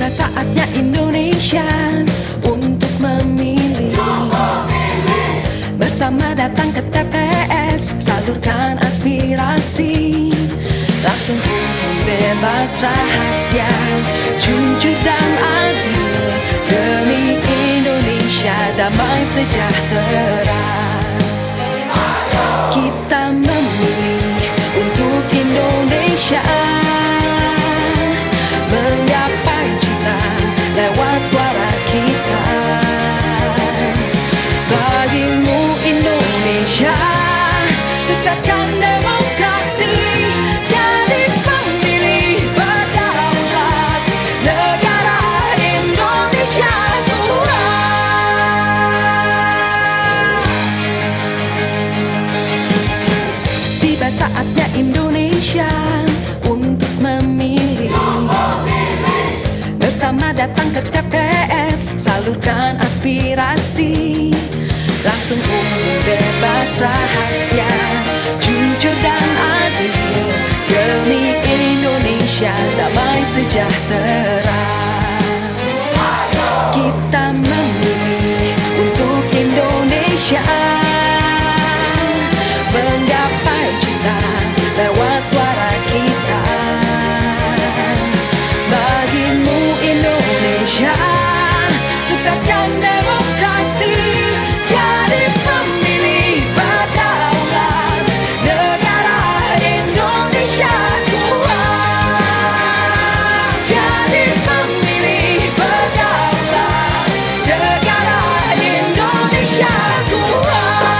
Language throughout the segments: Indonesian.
saatnya Indonesia untuk memilih. Bersama datang ke TPS, salurkan aspirasi. Langsung umum, bebas, rahasia, jujur dan adil. Demi Indonesia damai sejahtera. Kita memilih untuk Indonesia, menggapai cita lewat suara kita. Bagimu Indonesia, sukseskan demokrasi, jadi pemilih berdaulat, negara Indonesia kuat. Tiba saatnya Indonesia untuk memilih. Bersama datang ke TPS, salurkan aspirasi. Langsung umum, bebas, rahasia, jujur dan adil. Demi Indonesia damai sejahtera. Kita memilih untuk Indonesia, menggapai cita lewat suara kita. Bagimu Indonesia, sukseskan demokrasi, jadi pemilih berdaulat, negara Indonesia kuat. Jadi pemilih berdaulat, negara Indonesia kuat.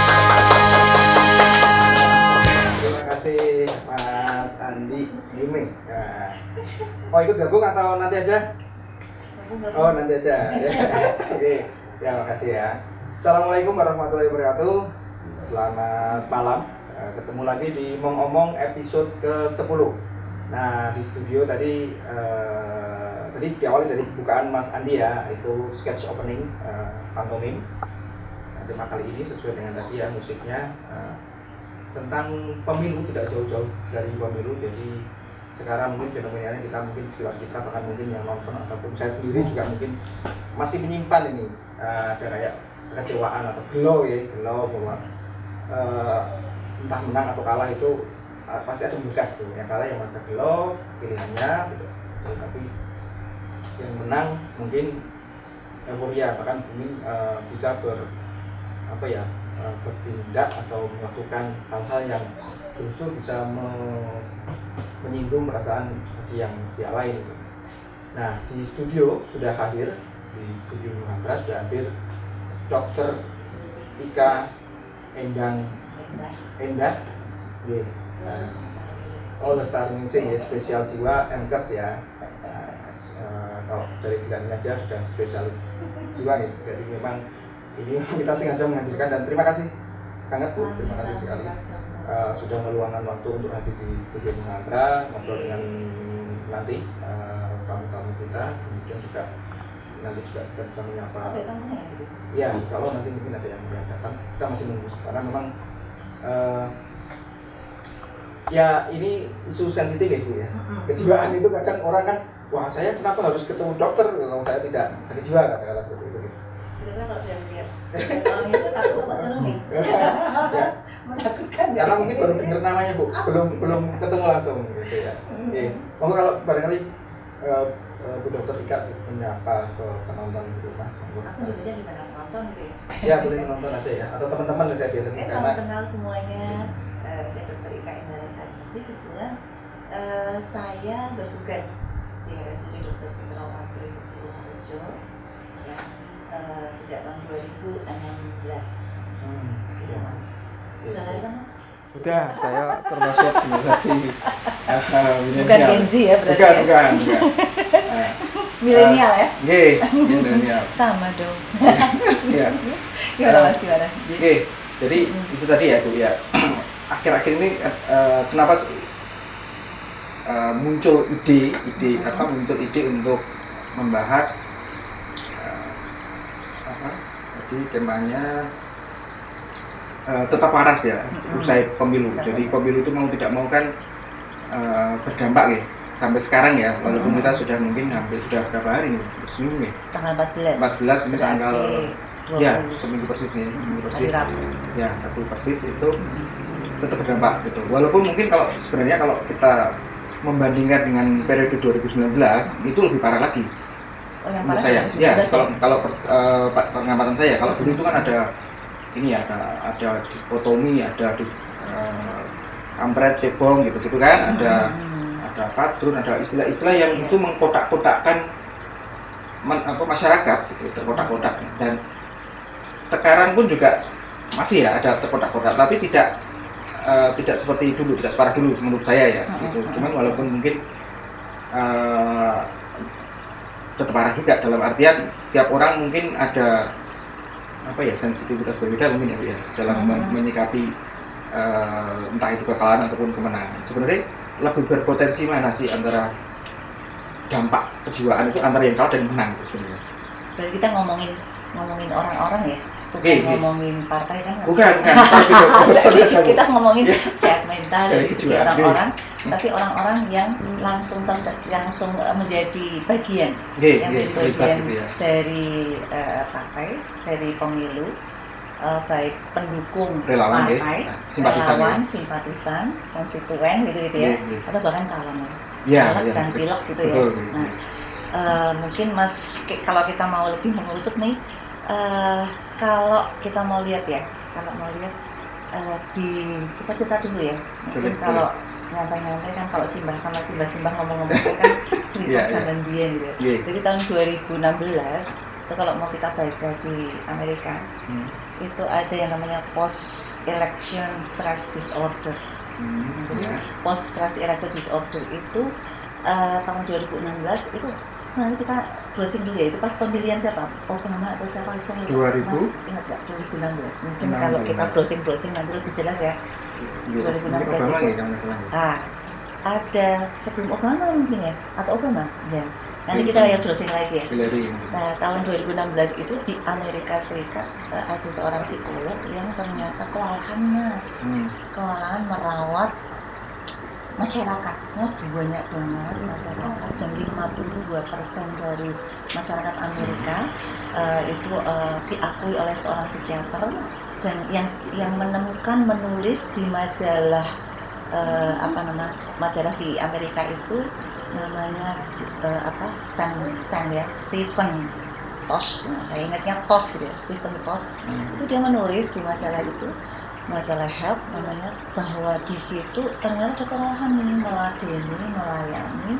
Terima kasih Mas Andi Liming. Oh ikut gabung atau nanti aja? Oh nanti aja. Oke, ya makasih ya. Assalamualaikum warahmatullahi wabarakatuh. Selamat malam. Ketemu lagi di Omong episode ke-10. Nah di studio tadi diawali dari bukaan Mas Andi ya, itu sketch opening pantomim. Tema kali ini sesuai dengan tadi ya musiknya tentang pemilu, tidak jauh-jauh dari pemilu. Jadi sekarang mungkin fenomenanya kita mungkin sekitar kita, bahkan mungkin yang nonton ataupun saya sendiri juga mungkin masih menyimpan ini ada kayak kekecewaan atau gelo bahwa entah menang atau kalah itu pasti ada bekas tuh. Yang kalah yang merasa gelo pilihannya gitu. Tapi yang menang mungkin euforia, bahkan mungkin bisa bertindak atau melakukan hal-hal yang justru bisa menyinggung perasaan bagi yang pihak lain gitu. Nah di studio sudah hadir, di studio Nuhantra sudah hadir Dr. Ika Endah, yes, All Star Ningsih ya, spesial jiwa MKes ya. Kalau dari pilihannya aja sudah spesialis jiwa nih. Jadi memang ini kita sengaja menghadirkan, dan terima kasih banget Bu, terima kasih sekali sudah meluangkan waktu untuk hadir di studio Nuhantra, ngobrol dengan nanti tamu-tamu kita, kemudian juga nanti juga kita bisa menyapa. Ya, kalau nanti mungkin ada yang datang, kita masih menunggu karena memang ya ini isu sensitif ya Bu ya. Kejiwaan itu kadang orang kan, wah saya kenapa harus ketemu dokter kalau saya tidak sakit jiwa, katakanlah seperti itu. Kita kalau udah lihat orang itu takut Pak Senumi. Menakutkan. Karena mungkin baru dengar namanya Bu, belum ketemu langsung gitu ya. Mau kalau barangkali Bu Dokter Ika menyapa ke penonton di rumah. Aku dulunya di mana nonton gitu ya. Ya boleh nonton aja ya, atau teman-teman saya biasanya Salam kenal semuanya. Saya Dokter Ika Endah Sarmasi. Kebetulan saya bertugas di RSUD Dr. Citra Wakil Purworejo ya, sejak tahun 2016. Gitu Mas. Sudah lahir kan Mas? Udah, saya termasuk generasi Bukan Gen Z ya berarti. Bukan. Milenial ya? Nggih, milenial. Sama dong. Iya. Gimana Mas, gimana? Nggih, jadi itu tadi ya Bu ya. Akhir-akhir ini kenapa muncul ide untuk membahas tadi temanya tetap waras ya usai pemilu. Jadi pemilu itu mau tidak mau kan berdampak ya sampai sekarang ya, walaupun kita sudah mungkin hampir sudah berapa hari nih, seminggu nih. Tanggal 14. 14 ini tanggal Berarti ya 20. seminggu persis nih, seminggu persis. Hari Rabu. Ya, Rabu persis itu tetap berdampak gitu. Walaupun mungkin kalau sebenarnya kalau kita membandingkan dengan periode 2019 itu lebih parah lagi. Oh, yang Menurut parah saya, ya 2019 kalau pengamatan saya, kalau dulu itu kan ada ini ya, ada dikotomi, ada kampret, cebong gitu kan, ada padrun, ada istilah-istilah yang itu mengkotak-kotakkan masyarakat, gitu, terkotak-kotak. Dan sekarang pun juga masih ya ada terkotak-kotak, tapi tidak seperti dulu, tidak separah dulu menurut saya ya. Gitu. Cuman walaupun mungkin tetap parah juga, dalam artian tiap orang mungkin ada sensitivitas berbeda mungkin ya dalam menyikapi entah itu kekalahan ataupun kemenangan. Sebenarnya lebih berpotensi mana sih antara dampak kejiwaan itu antara yang kalah dan yang menang itu sebenarnya? Berarti kita ngomongin orang-orang ya, bukan ngomongin partai kan? Bukan. Kita ngomongin sehat mental dari segi orang-orang, tapi orang-orang yang langsung menjadi bagian, yang menjadi bagian gitu ya. dari partai, dari pemilu, baik pendukung relawan, partai, simpatisan, simpatisan, konstituen gitu ya, atau bahkan calon caleg dan pilek gitu ya. Nah, mungkin Mas, kalau kita mau lebih mengerucut nih, kalau kita mau lihat ya, kita cerita dulu ya. Mungkin kalau nyantai-nyantai kan, kalau simbah ngomong-ngomong kan cerita sama dia gitu. Jadi tahun 2016 itu kalau mau kita baca di Amerika, itu ada yang namanya post election stress disorder. Jadi post stress election disorder itu tahun 2016 itu. Nanti kita browsing dulu ya, itu pas pemilihan siapa? Obama atau siapa? 2000? Mas, ingat nggak? 2016. Mungkin kalau kita browsing nanti lebih jelas ya. 2016 Obama itu. Ada sebelum Obama mungkin ya? Atau Obama? Ya. Nanti kita lihat browsing lagi ya. Nah, tahun 2016 itu di Amerika Serikat ada seorang psikolog yang ternyata kewalahan merawat masyarakatnya, banyak banget masyarakat, dan 52% dari masyarakat Amerika itu diakui oleh seorang psikiater, dan yang menulis di majalah majalah di Amerika itu namanya Stan ya, Stephen Tosh, saya ingatnya Tosh gitu ya, Stephen Tosh. Itu dia menulis di majalah itu, majalah Health namanya, bahwa di situ ternyata ada kewalahan melayani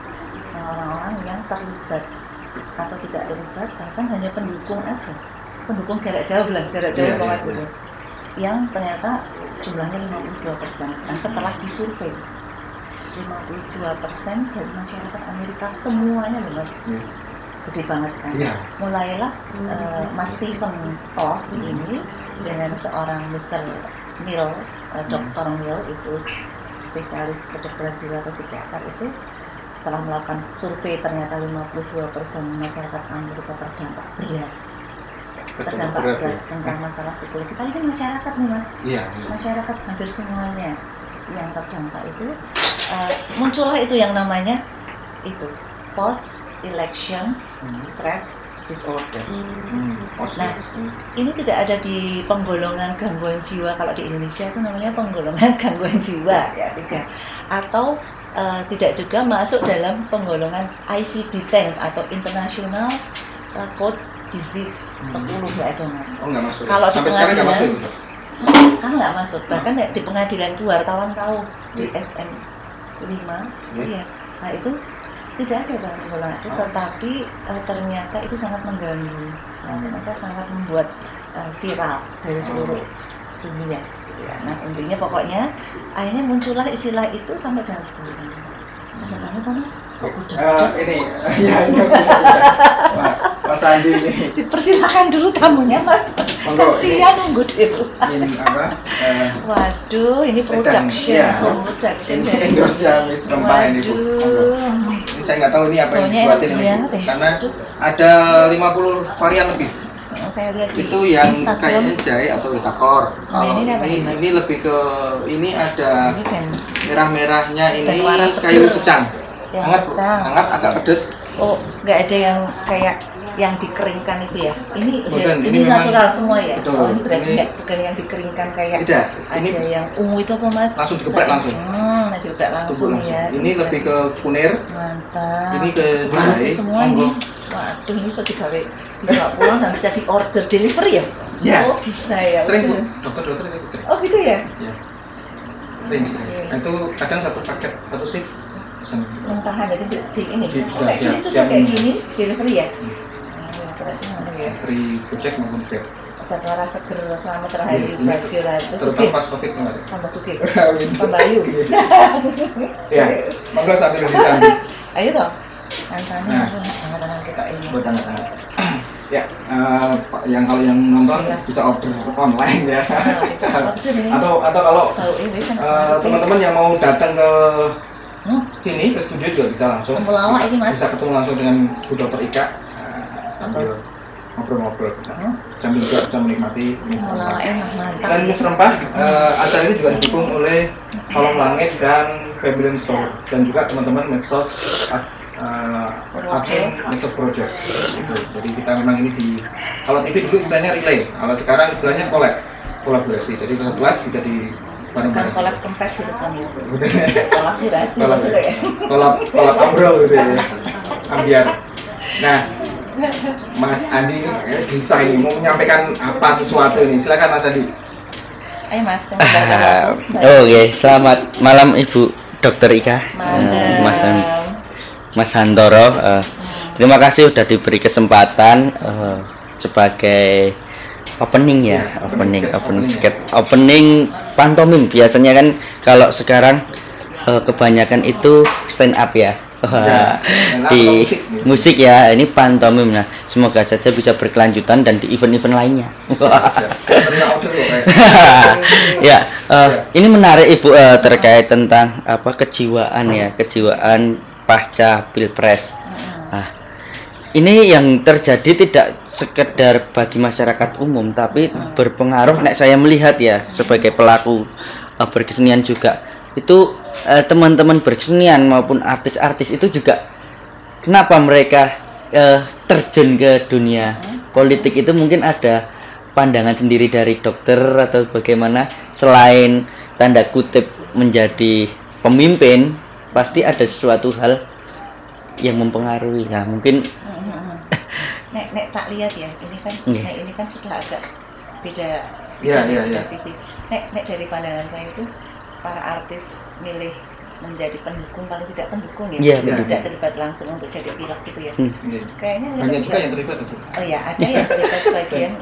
orang-orang yang terlibat atau tidak terlibat, bahkan hanya pendukung jarak jauh banget gitu, yang ternyata jumlahnya 52%. Nah, setelah disurvei 52% dari masyarakat Amerika semuanya Mas, gede banget kan. Mulailah Mas Stephen Tosh ini dengan seorang Mr. Mill, Dr. Mill itu spesialis kedokteran jiwa atau psikiater, itu setelah melakukan survei ternyata 52% masyarakat Amerika terdampak berat tentang masalah psikologi. Kali ini masyarakat nih Mas, masyarakat hampir semuanya yang terdampak itu muncullah itu yang namanya itu post election stress disorder. Nah, ini tidak ada di penggolongan gangguan jiwa. Kalau di Indonesia itu namanya penggolongan gangguan jiwa ya, atau tidak juga masuk dalam penggolongan ICD-10 atau International Code Disease 10 nggak ada Mas. Nggak masuk. Kalau sampai sekarang nggak masuk itu? Kan nggak masuk. Bahkan di pengadilan itu wartawan tahu di SM5 ya. Nah, itu tidak ada dalam penggolongan itu, tetapi ternyata itu sangat mengganggu, ternyata sangat membuat viral dari seluruh dunia gitu ya. Nah, intinya pokoknya akhirnya muncullah istilah itu sampai dengan sekarang. Mas Andi Mas? Ini Mas Andi ini. Dipersilakan dulu tamunya Mas. Kasihan nunggu dulu. Ini apa? Waduh, ini production. Ini endorse-nya Miss Rempah ini Bu. Ini saya nggak tahu ini apa yang dibuatin ini, karena ada 50 varian lebih. Saya lihat itu yang kayaknya jahe atau witakor. Ini lebih ke ini ada merah-merahnya, ini kayu secang. Yang Hangat, Bu. kacang. Hangat agak pedes. Oh, nggak ada yang kayak yang dikeringkan itu ya? Bukan, Ini ini memang- natural semua ya? Betul. Oh, ini berarti Ini- nggak, bukan yang dikeringkan kayak Tidak, ada ini yang ungu itu apa Mas? langsung digeprek langsung. Digeprek langsung Langsung. ya. Ini lebih ke kunir. Mantap. Ini ke Sebelum jahe, semua monggo. ini. Waduh, ini sudah digawe dibawa pulang dan bisa di order delivery ya? Ya. Oh bisa ya. Sering, Bu. udah. Dokter-dokter itu sering. Oh gitu ya? Ya. Sering. Nah, itu kadang satu paket, satu shift pesan. Mentahan jadi di ini. Di- Oh, kayak siap, gini sudah siap. kayak gini delivery ya? Hmm. Oh, berarti mana ya? Free Gojek maupun Grab. Obat waras seger selama terakhir Ini bagi raja terutama sugih. pas Covid kemarin. Tambah sugih. Amin. Tambah ayu. Ya, monggo sambil disambi. Ayo toh. Tantangan Nah. tangan kita ini. Buat hangat-hangat. Ya, yang kalau yang nonton Bismillah. bisa order online ya. Ah, bisa order ini. atau kalau Tahu ini kan. teman-teman yang mau datang ke Hmm, sini ke studio juga bisa langsung. Temulawak ini, Mas. Bisa ketemu langsung dengan Bu Dokter Ika sambil ngobrol-ngobrol. Sambil juga bisa menikmati mie Temulawak rempah. enak mantap. Selain mie rempah, acara ini juga didukung oleh Kolom Langit dan Pavilion Store dan juga teman-teman medsos admin medsos project. Gitu. Jadi kita memang ini di kalau TV dulu istilahnya relay, kalau sekarang istilahnya kolaborasi. Jadi kalau live bisa di Bukan bareng-bareng. kolab kempes gitu kan itu. Betul. Kolaborasi Kolab maksudnya ya. kolab ambrol gitu ya. Ambiar. Nah, Mas Andi ini bisa ini mau menyampaikan apa sesuatu ini. Silakan Mas Andi. Ayo Mas, yang memberikan waktu. Oke, selamat malam Ibu Dokter Ika, Mantap. Mas Hantoro. Terima kasih sudah diberi kesempatan sebagai opening ya, opening pantomim. Biasanya kan kalau sekarang kebanyakan itu stand up ya. Di musik ya, ini pantomim. Nah, semoga saja bisa berkelanjutan dan di event-event lainnya. Ya, ini menarik Ibu terkait tentang apa kejiwaan ya, kejiwaan pasca Pilpres. Nah, ini yang terjadi tidak sekedar bagi masyarakat umum, tapi berpengaruh. Nek saya melihat ya sebagai pelaku berkesenian juga, itu teman-teman berkesenian maupun artis-artis itu juga kenapa mereka terjun ke dunia politik itu mungkin ada pandangan sendiri dari dokter atau bagaimana. Selain tanda kutip menjadi pemimpin, pasti ada sesuatu hal yang mempengaruhi. Nah, mungkin Nek tak lihat ya, ini kan Iya. nek ini kan sudah agak beda. Iya, beda iya. visi. Nek dari pandangan saya itu para artis milih menjadi pendukung, paling tidak pendukung ya, Iya, tidak betul. terlibat langsung untuk jadi pilot gitu ya. Iya. Kayaknya mereka Banyak juga juga yang terlibat itu. Oh ya, ada yang terlibat sebagian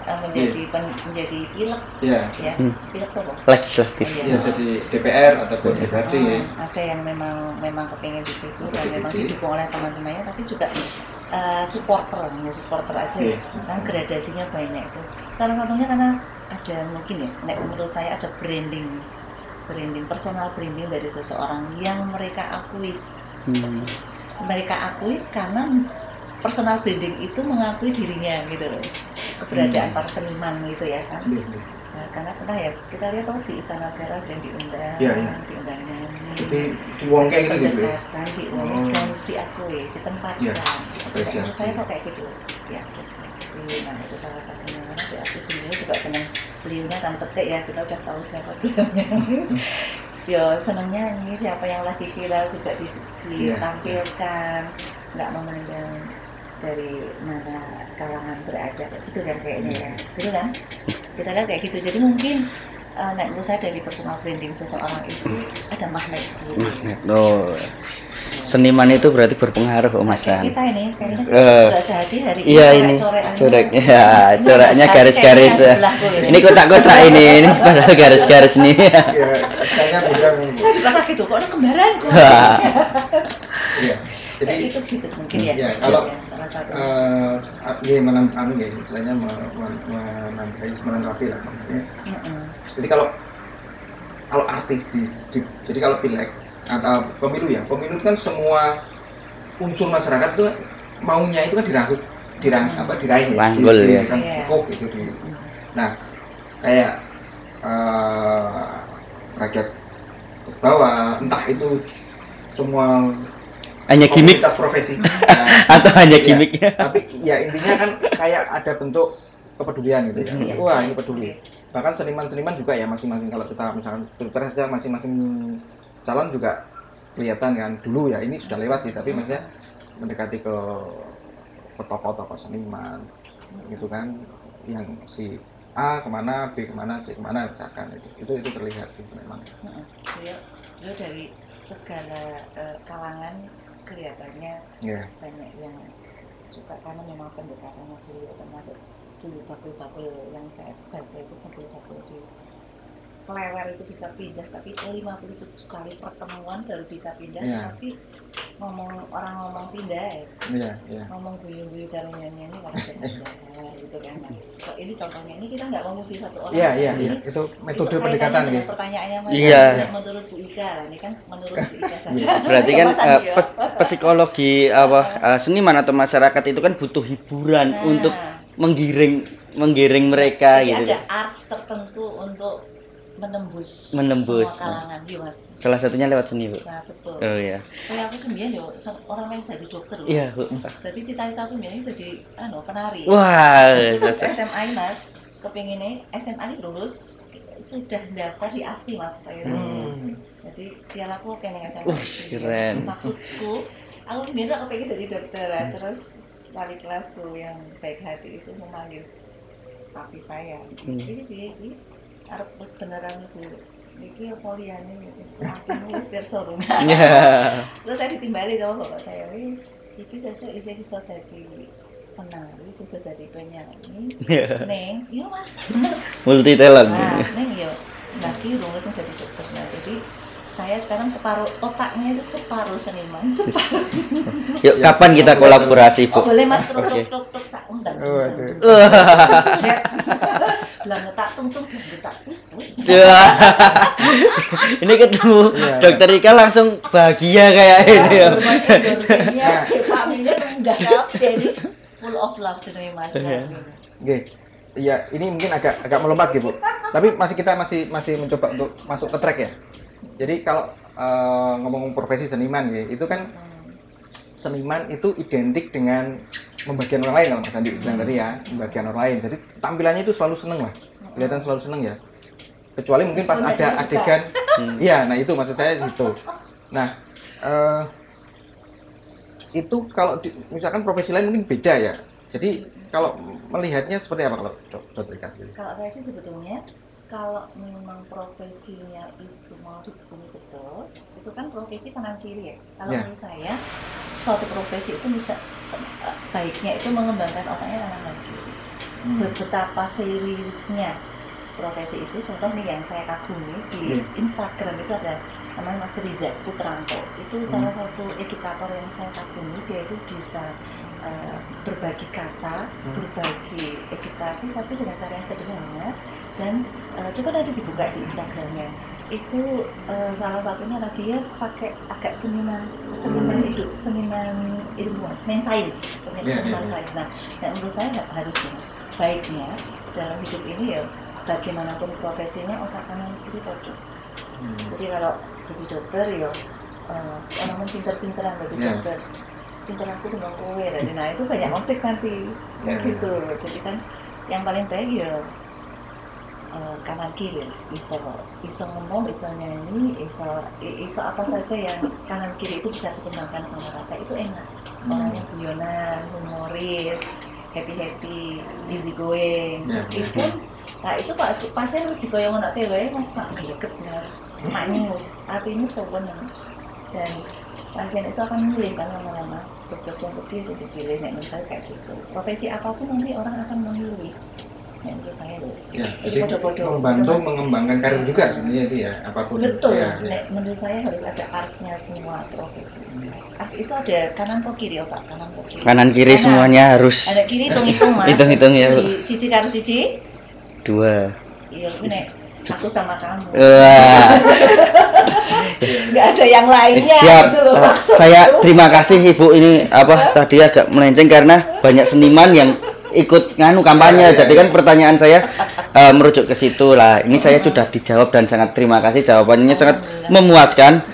menjadi pilot Iya. ya. Hmm. Pilot tuh apa? legislatif. Iya. Iya, jadi DPR ataupun DPRD ya. Ada yang memang kepengen di situ dan DPD. memang didukung oleh teman-temannya, tapi juga supporter aja ya. Iya. Kan gradasinya banyak itu. Salah satunya karena ada mungkin ya, menurut saya ada branding, personal branding dari seseorang yang mereka akui. Mereka akui karena personal branding itu mengakui dirinya gitu loh, keberadaan para seniman gitu ya kan. Iya, iya. Nah, karena pernah ya kita lihat kalau di Istana Negara sering diundang, Iya, iya. diundang nyanyi, Jadi diwongke gitu gitu ya. pendekatan, diundang Oh. dan diakui, ditempatkan. Iya, Menurut apresiasi. saya kok kayak gitu, diapresiasi. Nah itu salah satunya karena diakui. Beliau juga senang, beliaunya kan petik ya, kita udah tahu siapa beliaunya. Ya senang nyanyi, siapa yang lagi viral juga ditampilkan, nggak memandang dari mana kalangan berada, gitu kan kayaknya ya, gitu kan? Kita lihat kayak gitu. Jadi mungkin menurut saya dari personal branding seseorang itu ada magnet gitu. Oh, seniman itu berarti berpengaruh kok Mas Han. Kita ini kayaknya Eh, sudah sehari hari Iya ini coreknya, ya, coraknya garis-garis. Ini kotak-kotak ini padahal garis-garis nih. Iya, istilahnya bukan. Saya juga kaget tuh, kok ada kembaran kok. Wah. Iya. Jadi Kayak gitu mungkin ya. Iya, kalau Ya, salah satu. ya istilahnya menanggapi lah maksudnya. Mm-mm. Jadi kalau artis jadi kalau pileg atau pemilu kan semua unsur masyarakat itu maunya itu kan diraih ya, Rangkul ya. dirangkul gitu nah kayak rakyat bawah entah itu semua Hanya gimmick komunitas profesi. atau hanya Iya. gimmick? Tapi ya intinya kan kayak ada bentuk kepedulian gitu ya. Iya. Wah, ini peduli. Bahkan seniman-seniman juga ya masing-masing, kalau kita misalkan pilpres saja masing-masing calon juga kelihatan kan dulu ya, ini sudah lewat sih, tapi maksudnya mendekati ke tokoh-tokoh seniman gitu kan, yang si A kemana, B kemana, C kemana, misalkan itu terlihat sih memang. Beliau dari segala kalangan kelihatannya Iya. banyak yang suka, karena memang pendekatannya beliau termasuk dulu bakul-bakul yang saya baca itu bakul-bakul di Klewer itu bisa pindah, tapi 57 kali pertemuan baru bisa pindah. Iya. Tapi orang ngomong pindah, Iya. ngomong guyu-guyu kalau nyanyi kalau pindah gitu kan. Nah, ini contohnya, ini kita nggak memuji satu orang. Iya. Ini Itu metode itu pendekatan kaitannya dengan gitu. pertanyaannya Mas Iya. Andi, menurut Bu Ika, ini kan menurut Bu Ika saja. Berarti kan Mas Andi, ya. psikologi seniman atau masyarakat itu kan butuh hiburan Nah, untuk menggiring mereka jadi gitu. ada arts tertentu untuk menembus Menembus, semua kalangan, iya Mas. Salah satunya lewat seni, Bu. Nah betul. Oh iya. Kayak aku kemudian yo orang yang jadi dokter loh. Iya, Mas. Bu. Jadi cita-cita aku ini jadi penari. Wah, Terus cocok. SMA Mas, kepinginnya SMA lulus sudah daftar di ASTI Mas. Jadi biar aku pengen SMA. Keren. Maksudku, aku biar aku pengen jadi dokter. Terus wali kelasku yang baik hati itu memanggil papi saya. Ini arep beneran Bu. Iki apa liyane aku wis kersa rumah. Iya. Terus saya ditimbali sama bapak saya, wis iki saja bisa dadi penari, sudah dadi penyanyi. Neng, iya Mas, bener. Multi talent. Nah, neng yo, lagi urung langsung jadi dokter. Nah, jadi saya sekarang separuh otaknya itu separuh seniman, separuh. Yuk, kapan kita kolaborasi, Bu? Boleh Mas, Oke. tuk sak undang. Waduh. Bilang tak tung tak. Ya. Ini ketemu Iya. Dokter Ika langsung bahagia kayak ini ya. Ya, Pak Mina udah kabeh ini full of love sebenarnya Mas. Oke. Iya, ini mungkin agak melompat gitu, Bu. Tapi kita masih mencoba untuk masuk ke track ya. Jadi kalau ngomong profesi seniman ya, itu kan seniman itu identik dengan membagian orang lain, kalau Mas Andi bilang tadi ya, membagian orang lain. Jadi tampilannya itu selalu seneng lah, kelihatan selalu seneng ya. Kecuali mungkin pas ada adegan, iya, nah itu maksud saya gitu. Nah, itu kalau misalkan profesi lain mungkin beda ya. Jadi kalau melihatnya seperti apa kalau Dokter Ika? Kalau saya sih sebetulnya kalau memang profesinya itu mau ditekuni betul, itu kan profesi kanan kiri ya. Kalau Ya. menurut saya, suatu profesi itu bisa baiknya itu mengembangkan otaknya kanan dan kiri. Betapa seriusnya profesi itu, contoh nih yang saya kagumi di Instagram itu ada namanya Mas Riza Putranto. Itu salah satu edukator yang saya kagumi, dia itu bisa berbagi kata, berbagi edukasi, tapi dengan cara yang sederhana. Dan coba nanti dibuka di Instagramnya, itu salah satunya adalah dia pakai agak seniman hidup, seniman ilmuwan, seniman sains, seniman sains. Nah, menurut saya harusnya baiknya dalam hidup ini ya bagaimanapun profesinya otak kanan kiri cocok. Jadi kalau jadi dokter ya orang pinter-pinteran bagi dokter, pinter aku dengan kowe, nah itu banyak konflik nanti kayak gitu. Jadi kan yang paling baik ya kanan kiri, iso ngomong, iso nyanyi, iso apa saja yang kanan kiri itu bisa dikembangkan sama rata, itu enak. Orangnya guyonan, humoris, happy, easy going. Meskipun nah itu pasien harus digoyong anak tewe, Mas mak greget Mas, mak nyus, artinya sebenarnya. Dan pasien itu akan memilih kan lama-lama dokter yang lebih jadi dipilih, menurut saya kayak gitu. Profesi apapun nanti orang akan memilih. Menurut saya loh. Ya, jadi membantu mengembangkan karir juga sebenarnya itu ya, apapun. Betul. Ya. Menurut saya harus ada artsnya semua profesi. Arts itu ada kanan atau kiri otak, kanan atau kiri. Kanan kiri semuanya harus. Ada kiri hitung-hitung Mas. Hitung-hitung ya, Bu. Siji karo siji. 2. Iya, ini aku sama kamu. Wah. Nggak ada yang lainnya. Siap. Gitu loh, maksudku. Saya terima kasih Ibu, ini tadi agak melenceng karena banyak seniman yang ikut kampanye. Jadi kan pertanyaan saya merujuk ke situ lah. Ini saya sudah dijawab dan sangat terima kasih, jawabannya sangat memuaskan.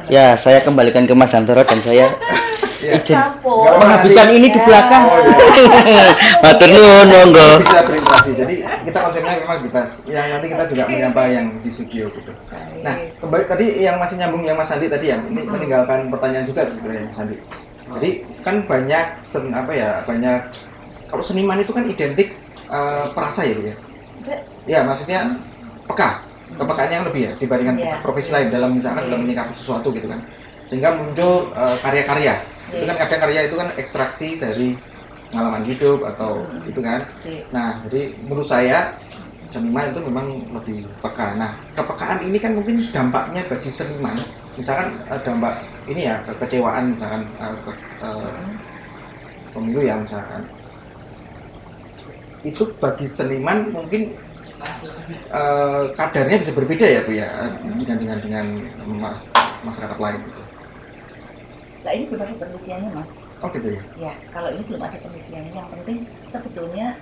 Ya, saya kembalikan ke Mas Santoro dan saya Iya. izin Campur. Nggak apa-apa, menghabiskan nanti- ini di belakang. Oh, iya. Matur nuwun monggo. Bisa berinteraksi. Jadi kita konsepnya memang bebas. Yang nanti kita juga menyapa yang di studio gitu. Nah, kembali tadi yang masih nyambung yang Mas Andi tadi ya, ini meninggalkan pertanyaan juga sebenarnya Mas Andi. Jadi kan banyak banyak kalau seniman itu kan identik perasa ya Bu ya. Ya, maksudnya peka, kepekaan yang lebih ya dibandingkan Iya. profesi lain dalam misalkan dalam menyikapi sesuatu gitu kan. Sehingga muncul karya-karya. Itu kan kadang karya itu kan ekstraksi dari pengalaman hidup atau itu kan. Nah, jadi menurut saya seniman itu memang lebih peka. Nah, kepekaan ini kan mungkin dampaknya bagi seniman, misalkan dampak ini ya kekecewaan misalkan pemilu ya misalkan. Itu bagi seniman mungkin kadarnya bisa berbeda ya Bu ya dengan masyarakat lain gitu. Nah ini belum ada penelitiannya Mas. Oh gitu ya. Ya, kalau ini belum ada penelitiannya. Yang penting sebetulnya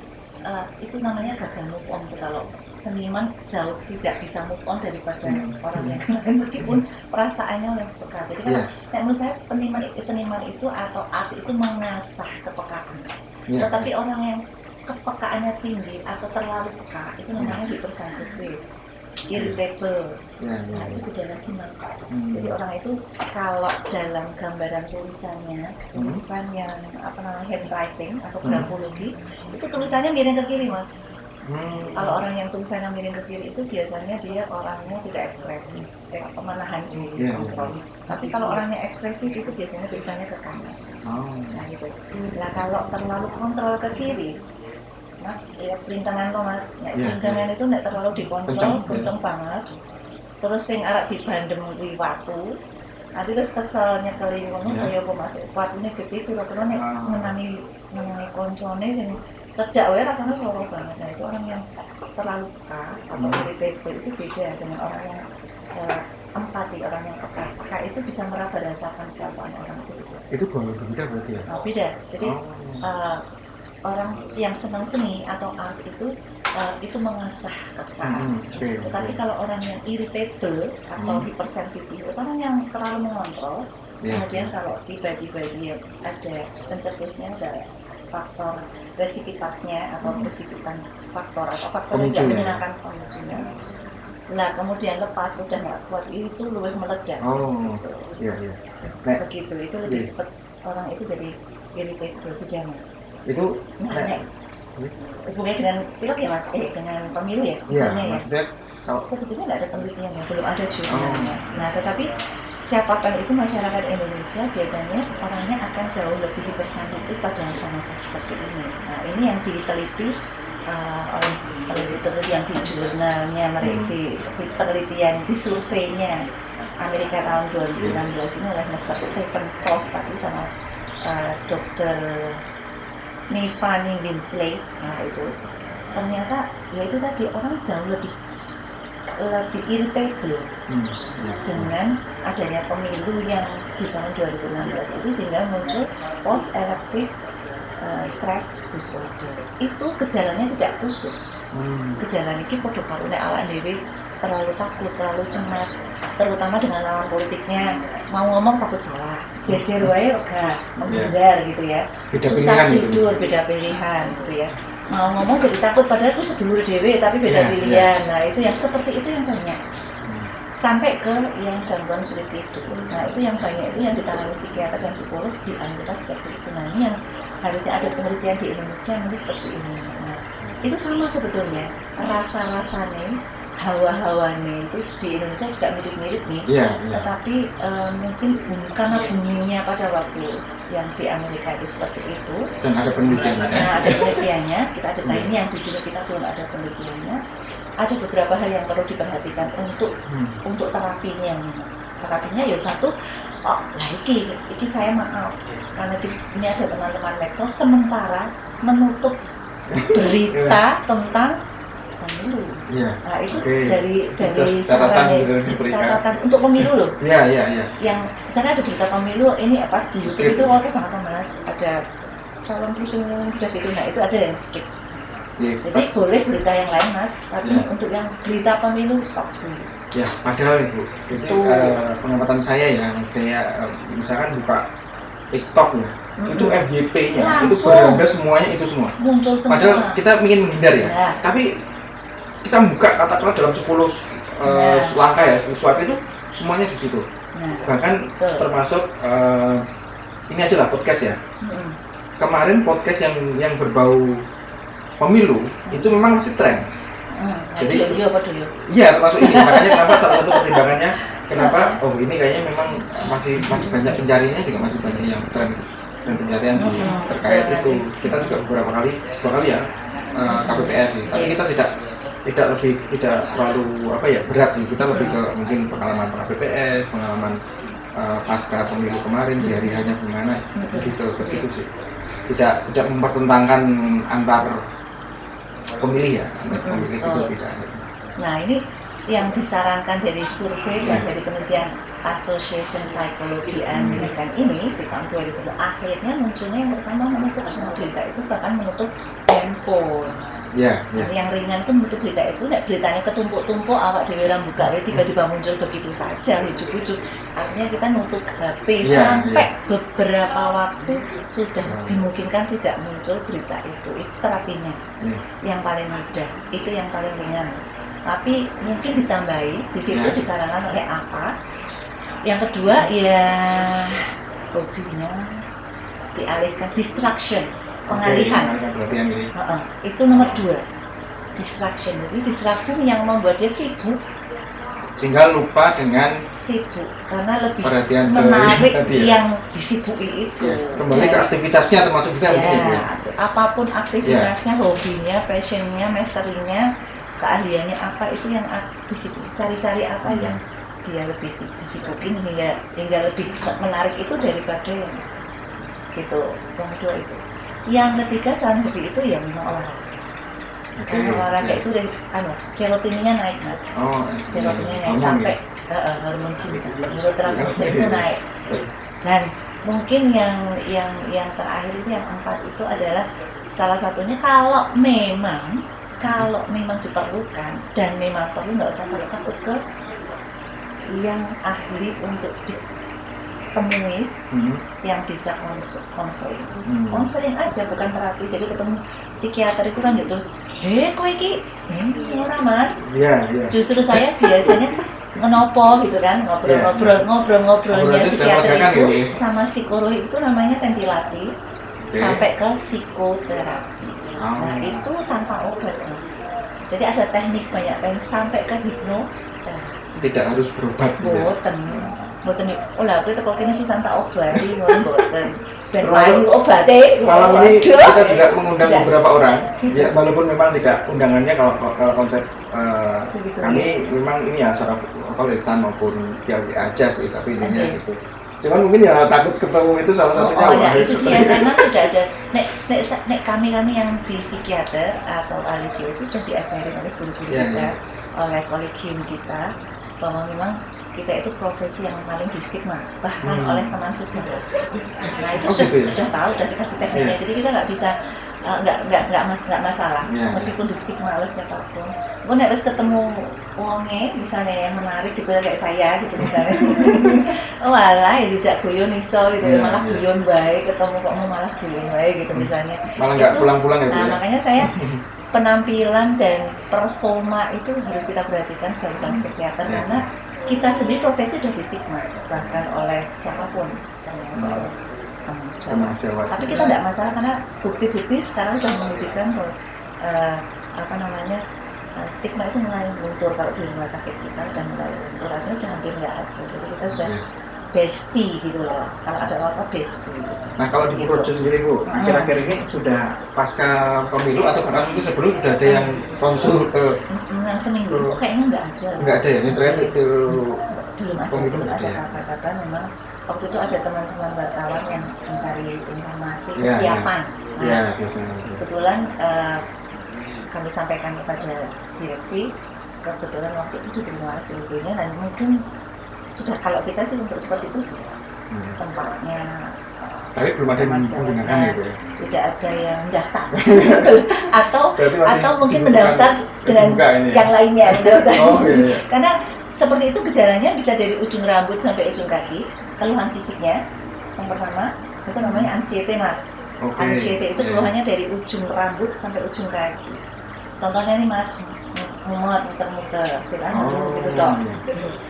itu namanya gagal move on. Kalau seniman jauh tidak bisa move on daripada orang yang lain meskipun perasaannya oleh peka. Jadi kalau menurut saya seniman itu atau art itu mengasah kepekaan. Tetapi orang yang kepekaannya tinggi atau terlalu peka itu namanya hypersensitive, irritable. Nah itu beda lagi Mas. Jadi orang itu kalau dalam gambaran tulisan yang handwriting atau grafologi itu tulisannya miring ke kiri Mas. Kalau orang yang tulisannya miring ke kiri itu biasanya dia orangnya tidak ekspresif, menahan diri, kontrol. Tapi kalau orangnya ekspresif itu biasanya tulisannya ke kanan. Nah gitu. Nah kalau terlalu kontrol ke kiri Mas, ya perintangan kok Mas. Nah, perintangan itu nggak terlalu dikontrol, kenceng banget. Terus sing arek dibandem kuwi watu. Nanti wis kesel nyekeli ngono kaya apa Mas. Watune gede kira-kira nek ngenani koncone sing cedak wae rasanya soro banget. Nah, itu orang yang terlalu peka atau irritable itu beda dengan orang yang empati, orang yang peka. Peka itu bisa meraba rasakan perasaan orang itu beda. Itu berbeda berarti ya? Oh, beda. Jadi orang yang senang seni atau art itu mengasah kepekaan. Tetapi kalau orang yang irritable atau hypersensitif itu orang yang terlalu mengontrol. Kemudian kalau tiba-tiba dia ada pencetusnya, ada faktor resipitatnya atau resipitan faktor atau faktor yang tidak menyenangkan pemicunya. Nah kemudian lepas sudah nggak kuat itu lebih meledak. Begitu itu lebih cepat orang itu jadi irritable beda Mas. Itu hubungannya dengan pilek ya Mas, dengan pemilu ya misalnya ya. Sebetulnya nggak ada penelitian ya, belum ada jurnalnya. Nah tetapi siapapun itu masyarakat Indonesia biasanya orangnya akan jauh lebih hypersensitif pada masa-masa seperti ini. Nah ini yang diteliti oleh peneliti yang di jurnalnya mereka di penelitian di surveinya Amerika tahun 2016 ini oleh Mr. Stephen Post tadi sama Dr. Nifani Winsley. Nah itu ternyata ya itu tadi orang jauh lebih irritable dengan adanya pemilu yang di tahun 2016 itu sehingga muncul post elective stress disorder. Itu gejalanya tidak khusus. Gejala ini podo karo nek awak dhewe terlalu takut, terlalu cemas, terutama dengan lawan politiknya. Mau ngomong takut salah, jejer wae ora, menghindar gitu ya. Susah tidur, beda pilihan gitu ya. Mau ngomong jadi takut padahal itu sedulur dhewe tapi beda pilihan. Nah, itu yang seperti itu yang banyak. Sampai ke yang gangguan sulit tidur. Nah, itu yang banyak itu yang ditangani psikiater dan psikolog di Amerika seperti itu. Nah, ini yang harusnya ada penelitian di Indonesia nanti seperti ini. Nah, itu sama sebetulnya rasa-rasanya, hawa-hawanya itu di Indonesia juga mirip-mirip nih. Tetapi mungkin karena bunyinya pada waktu yang di Amerika itu seperti itu. Dan ada penelitiannya. Nah, ada penelitiannya. Kita ada ini yang di sini kita belum ada penelitiannya. Ada beberapa hal yang perlu diperhatikan untuk terapinya, Mas. Terapinya ya satu, iki saya maaf karena ini ada teman-teman medsos sementara menutup berita tentang pemilu. Nah itu dari catatan untuk pemilu loh. Yang misalnya ada berita pemilu ini pas di YouTube itu oke banget Mas. Ada calon presiden sudah gitu, nah itu aja yang skip. Jadi boleh berita yang lain Mas, tapi untuk yang berita pemilu stop dulu. Ya, padahal Ibu, itu pengamatan saya ya, misalkan buka TikTok ya, itu FYP-nya, itu beranda semuanya itu semua. Muncul semua. Padahal kita ingin menghindar ya, tapi kita buka katakanlah dalam 10 langkah ya, sesuatu itu semuanya di situ. Bahkan termasuk ini aja lah podcast ya. Kemarin podcast yang berbau pemilu itu memang masih tren. Jadi iya termasuk ini, makanya kenapa salah satu pertimbangannya kenapa ini kayaknya memang masih banyak pencariannya, juga masih banyak yang tren dan pencarian di terkait itu. Kita juga dua kali ya KPPS sih, tapi kita tidak terlalu berat sih, kita lebih ke mungkin pengalaman KPPS, pengalaman pasca pemilu kemarin di hari hanya gimana, lebih ke situ sih. Tidak mempertentangkan antar pemilih ya, pemilih itu tidak. Nah ini yang disarankan dari survei dan dari penelitian Association Psychology American ini di tahun 2000 akhirnya munculnya yang pertama menutup semua berita itu, bahkan menutup handphone. Yang ringan itu menutup berita itu, beritanya ketumpuk-tumpuk awak dewe ora buka tiba-tiba muncul begitu saja ujuk-ujuk. Artinya kita nutup HP sampai beberapa waktu sudah dimungkinkan tidak muncul berita itu terapinya. Yang paling mudah, itu yang paling ringan. Tapi mungkin ditambahi di situ disarankan oleh apa? Yang kedua ya hobinya dialihkan, distraction. Pengalihan. Itu nomor 2, distraction. Jadi distraction yang membuat dia sibuk, sehingga lupa dengan sibuk karena lebih perhatian menarik yang disibuki itu. Kembali ke aktivitasnya termasuk juga begitu. Apapun aktivitasnya, hobinya, passionnya, masteringnya, keahliannya apa itu yang disibuk, cari-cari apa yang dia lebih disibukin hingga lebih menarik itu daripada yang gitu. Yang kedua itu. Yang ketiga selain hobi itu ya memang olahraga. Karena olahraga itu dari serotoninnya naik mas. Serotoninnya naik sampai hormon cinta, neurotransmitter itu naik. Dan mungkin yang terakhir itu yang 4 itu adalah salah satunya kalau memang diperlukan dan memang perlu, nggak usah takut ke yang ahli untuk temui, yang bisa konseling aja, bukan terapi. Jadi ketemu psikiater itu kan terus kowe iki ora mas. Justru saya biasanya ngenopo gitu kan, ngobrolnya psikiater itu sama psikolog itu namanya ventilasi sampai ke psikoterapi. Nah itu tanpa obat mas. Jadi ada banyak teknik sampai ke hipnoterapi. Tidak harus berobat. Boten olah aku teko kene sih sampai obati ngono boten. Ben paling obate. Malam ini kita juga mengundang beberapa orang. Ya walaupun memang tidak undangannya kalau konsep kami memang ini ya secara lisan maupun via aja sih, tapi intinya gitu. Cuman mungkin ya takut ketemu itu salah satunya. Itu dia karena sudah ada nek kami yang di psikiater atau ahli jiwa itu sudah diajarin oleh guru-guru kita, oleh kolegium kita, bahwa memang kita itu profesi yang paling distigma, bahkan oleh teman sejawat. Nah itu sudah tahu, sudah dikasih tekniknya. Jadi kita nggak bisa nggak masalah, meskipun distigma oleh siapapun. Gue harus ketemu wonge misalnya yang menarik gitu kayak saya gitu misalnya. Walah ya dijak guyon iso gitu, malah guyon baik, ketemu kok mau malah guyon baik gitu misalnya. Malah nggak pulang-pulang ya. Nah makanya saya penampilan dan performa itu harus kita perhatikan sebagai seorang psikiater karena kita sendiri profesi sudah distigma bahkan oleh siapapun termasuk oleh teman sejawat. Tapi kita tidak masalah karena bukti-bukti sekarang sudah membuktikan bahwa stigma itu mulai luntur kalau di rumah sakit kita, dan mulai luntur artinya sudah hampir nggak ada. Jadi kita sudah bestie gitu loh. Kalau ada apa-apa bestie. Nah kalau di Purworejo sendiri Bu, akhir-akhir ini sudah pasca pemilu atau bahkan mungkin sebelum sudah ada yang konsul ke seminggu kayaknya nggak ada. Nggak ada ya, ini terakhir itu belum ada kabar-kabar. Memang waktu itu ada teman-teman wartawan yang mencari informasi kesiapan. Kebetulan kami sampaikan kepada direksi, kebetulan waktu itu diterima filmnya dan mungkin sudah, kalau kita sih untuk seperti itu sih tempatnya. Tapi belum ada yang menggunakan ya Bu? Tidak ada yang mendaftar atau mungkin mendaftar dengan yang lainnya mendaftar. Karena seperti itu gejalanya bisa dari ujung rambut sampai ujung kaki. Keluhan fisiknya yang pertama itu namanya anxiety Mas. Anxiety itu keluhannya dari ujung rambut sampai ujung kaki. Contohnya nih Mas, muter-muter, gitu dong.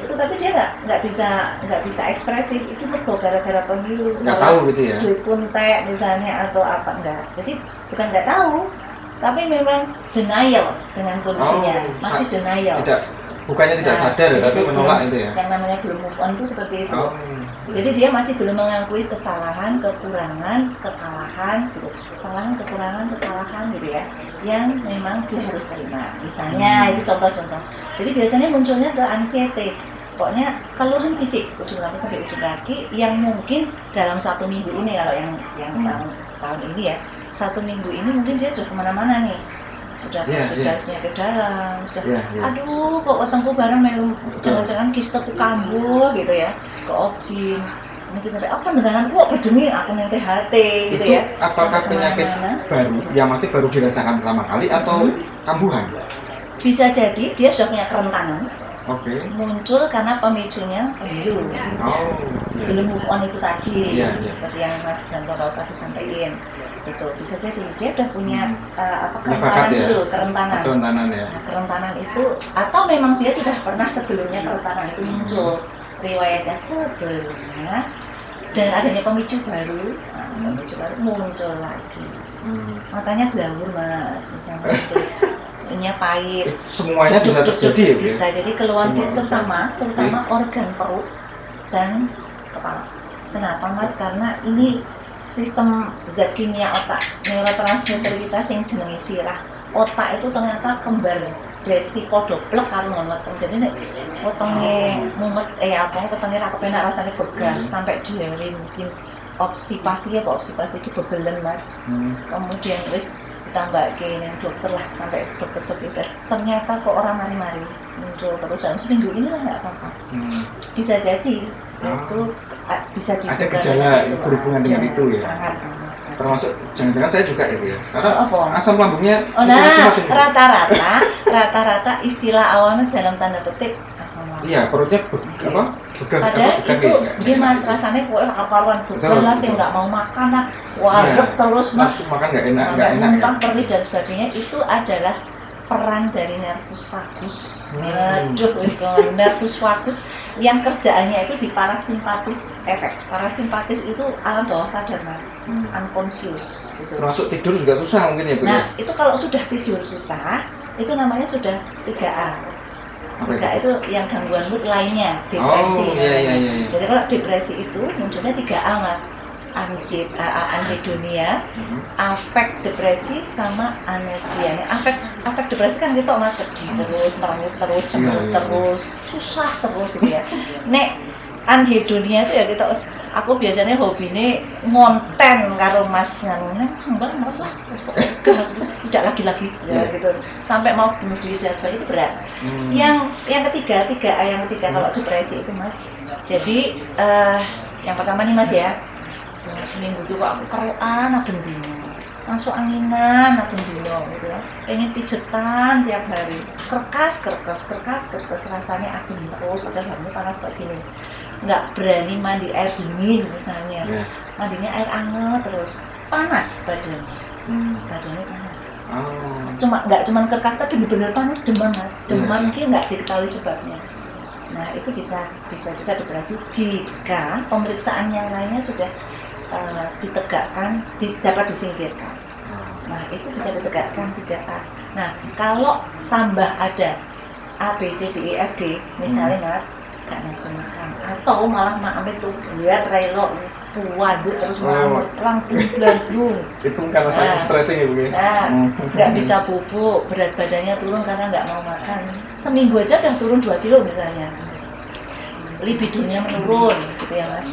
Itu tapi dia nggak bisa ekspresif. Itu gara-gara pemilu. Nggak tahu gitu ya. Duit puntek misalnya atau apa enggak. Jadi bukan nggak tahu, tapi memang denial dengan kondisinya, masih denial. Bukannya tidak sadar ya, tapi menolak itu ya. Yang namanya belum move on itu seperti itu. Jadi dia masih belum mengakui kesalahan, kekurangan, kekalahan, gitu. Kesalahan, kekurangan, kekalahan, gitu ya. Yang memang dia harus terima. Misalnya itu contoh-contoh. Jadi biasanya munculnya ke anxiety. Pokoknya keluhan fisik ujung rambut sampai ujung kaki yang mungkin dalam 1 minggu ini, kalau yang tahun ini ya, 1 minggu ini mungkin dia sudah kemana-mana nih. Sudah spesialis penyakit dalam, sudah aduh kok wetengku bareng melu jangan-jangan kisteku kambuh gitu ya, ke objin mungkin sampai apa dengan kok bedemi aku yang THT gitu itu ya. Apakah penyakit baru yang masih baru dirasakan pertama kali atau kambuhan? Bisa jadi dia sudah punya kerentanan. Muncul karena pemicunya pemilu. Belum move on itu tadi, seperti yang Mas Gantoro tadi sampaikan. Itu bisa jadi dia udah punya kerentanan dulu, kerentanan ya. Nah, kerentanan itu atau memang dia sudah pernah sebelumnya kerentanan itu muncul riwayatnya sebelumnya dan adanya pemicu baru, muncul lagi. Matanya blawur Mas, misalnya itu. Pahit. Semuanya bisa terjadi ya? Bisa jadi keluhan terutama organ perut dan kepala. Kenapa Mas? Karena ini sistem zat kimia otak, neurotransmitter kita yang jenenge sirah. Otak itu ternyata kembar besti podo plek karo ngono. Jadi nek wetenge mumet wetenge ra kepenak rasane begah sampai diare mungkin obstipasi ki bebelen Mas. Kemudian terus ditambah ke dokter lah sampai dokter spesialis. Ternyata kok orang mari-mari muncul terus dalam seminggu ini lah nggak apa-apa. Bisa jadi itu bisa ada gejala berhubungan dengan itu ya. Sangat. Termasuk jangan-jangan saya juga ya Bu ya. Karena asam lambungnya rata-rata istilah awalnya dalam tanda petik asam lambung. Iya, perutnya padahal itu dia Mas rasanya kok karuan begal lah sih nggak mau makan lah terus makan nggak enak muntah perih dan sebagainya. Itu adalah peran dari nervus vagus. Nervus vagus yang kerjaannya itu di parasimpatis efek. Parasimpatis itu alam bawah sadar Mas, unconscious gitu. Termasuk tidur juga susah mungkin ya Bu. Nah itu kalau sudah tidur susah itu namanya sudah 3A. Tiga itu yang gangguan mood lainnya, depresi. Jadi kalau depresi itu munculnya 3A Mas, anhedonia, afek depresi sama anergia. Afek depresi kan gitu Mas, sedih terus, merengut terus, cemberut terus, susah terus gitu ya. Nek anhedonia itu ya kita aku biasanya hobinya ngonten karo Mas nganu mbak merasa tidak lagi ya gitu sampai mau bunuh diri dan sebagainya itu berat. Yang ketiga kalau depresi itu Mas. Jadi yang pertama nih Mas ya, seminggu itu kok aku keruan abendino, masuk anginan abendino gitu ya, pengen pijetan tiap hari, kerkas rasanya adem terus padahal hamil panas kayak gini. Nggak berani mandi air dingin misalnya, mandinya air hangat terus, panas badannya panas. Nggak cuma kerkas tapi benar-benar panas, demam Mas, demam mungkin nggak diketahui sebabnya. Nah itu bisa juga depresi jika pemeriksaan yang lainnya sudah ditegakkan, dapat disingkirkan. Nah itu bisa ditegakkan 3A. Nah kalau tambah ada A, B, C, D, E, F, G misalnya Mas, gak nafsu makan atau malah makan itu buat relo waduk terus malam belang itu karena saya stressing ya Bu. Nggak bisa bubuk, berat badannya turun karena nggak mau makan, seminggu aja udah turun 2 kilo misalnya, libidonya menurun gitu ya Mas.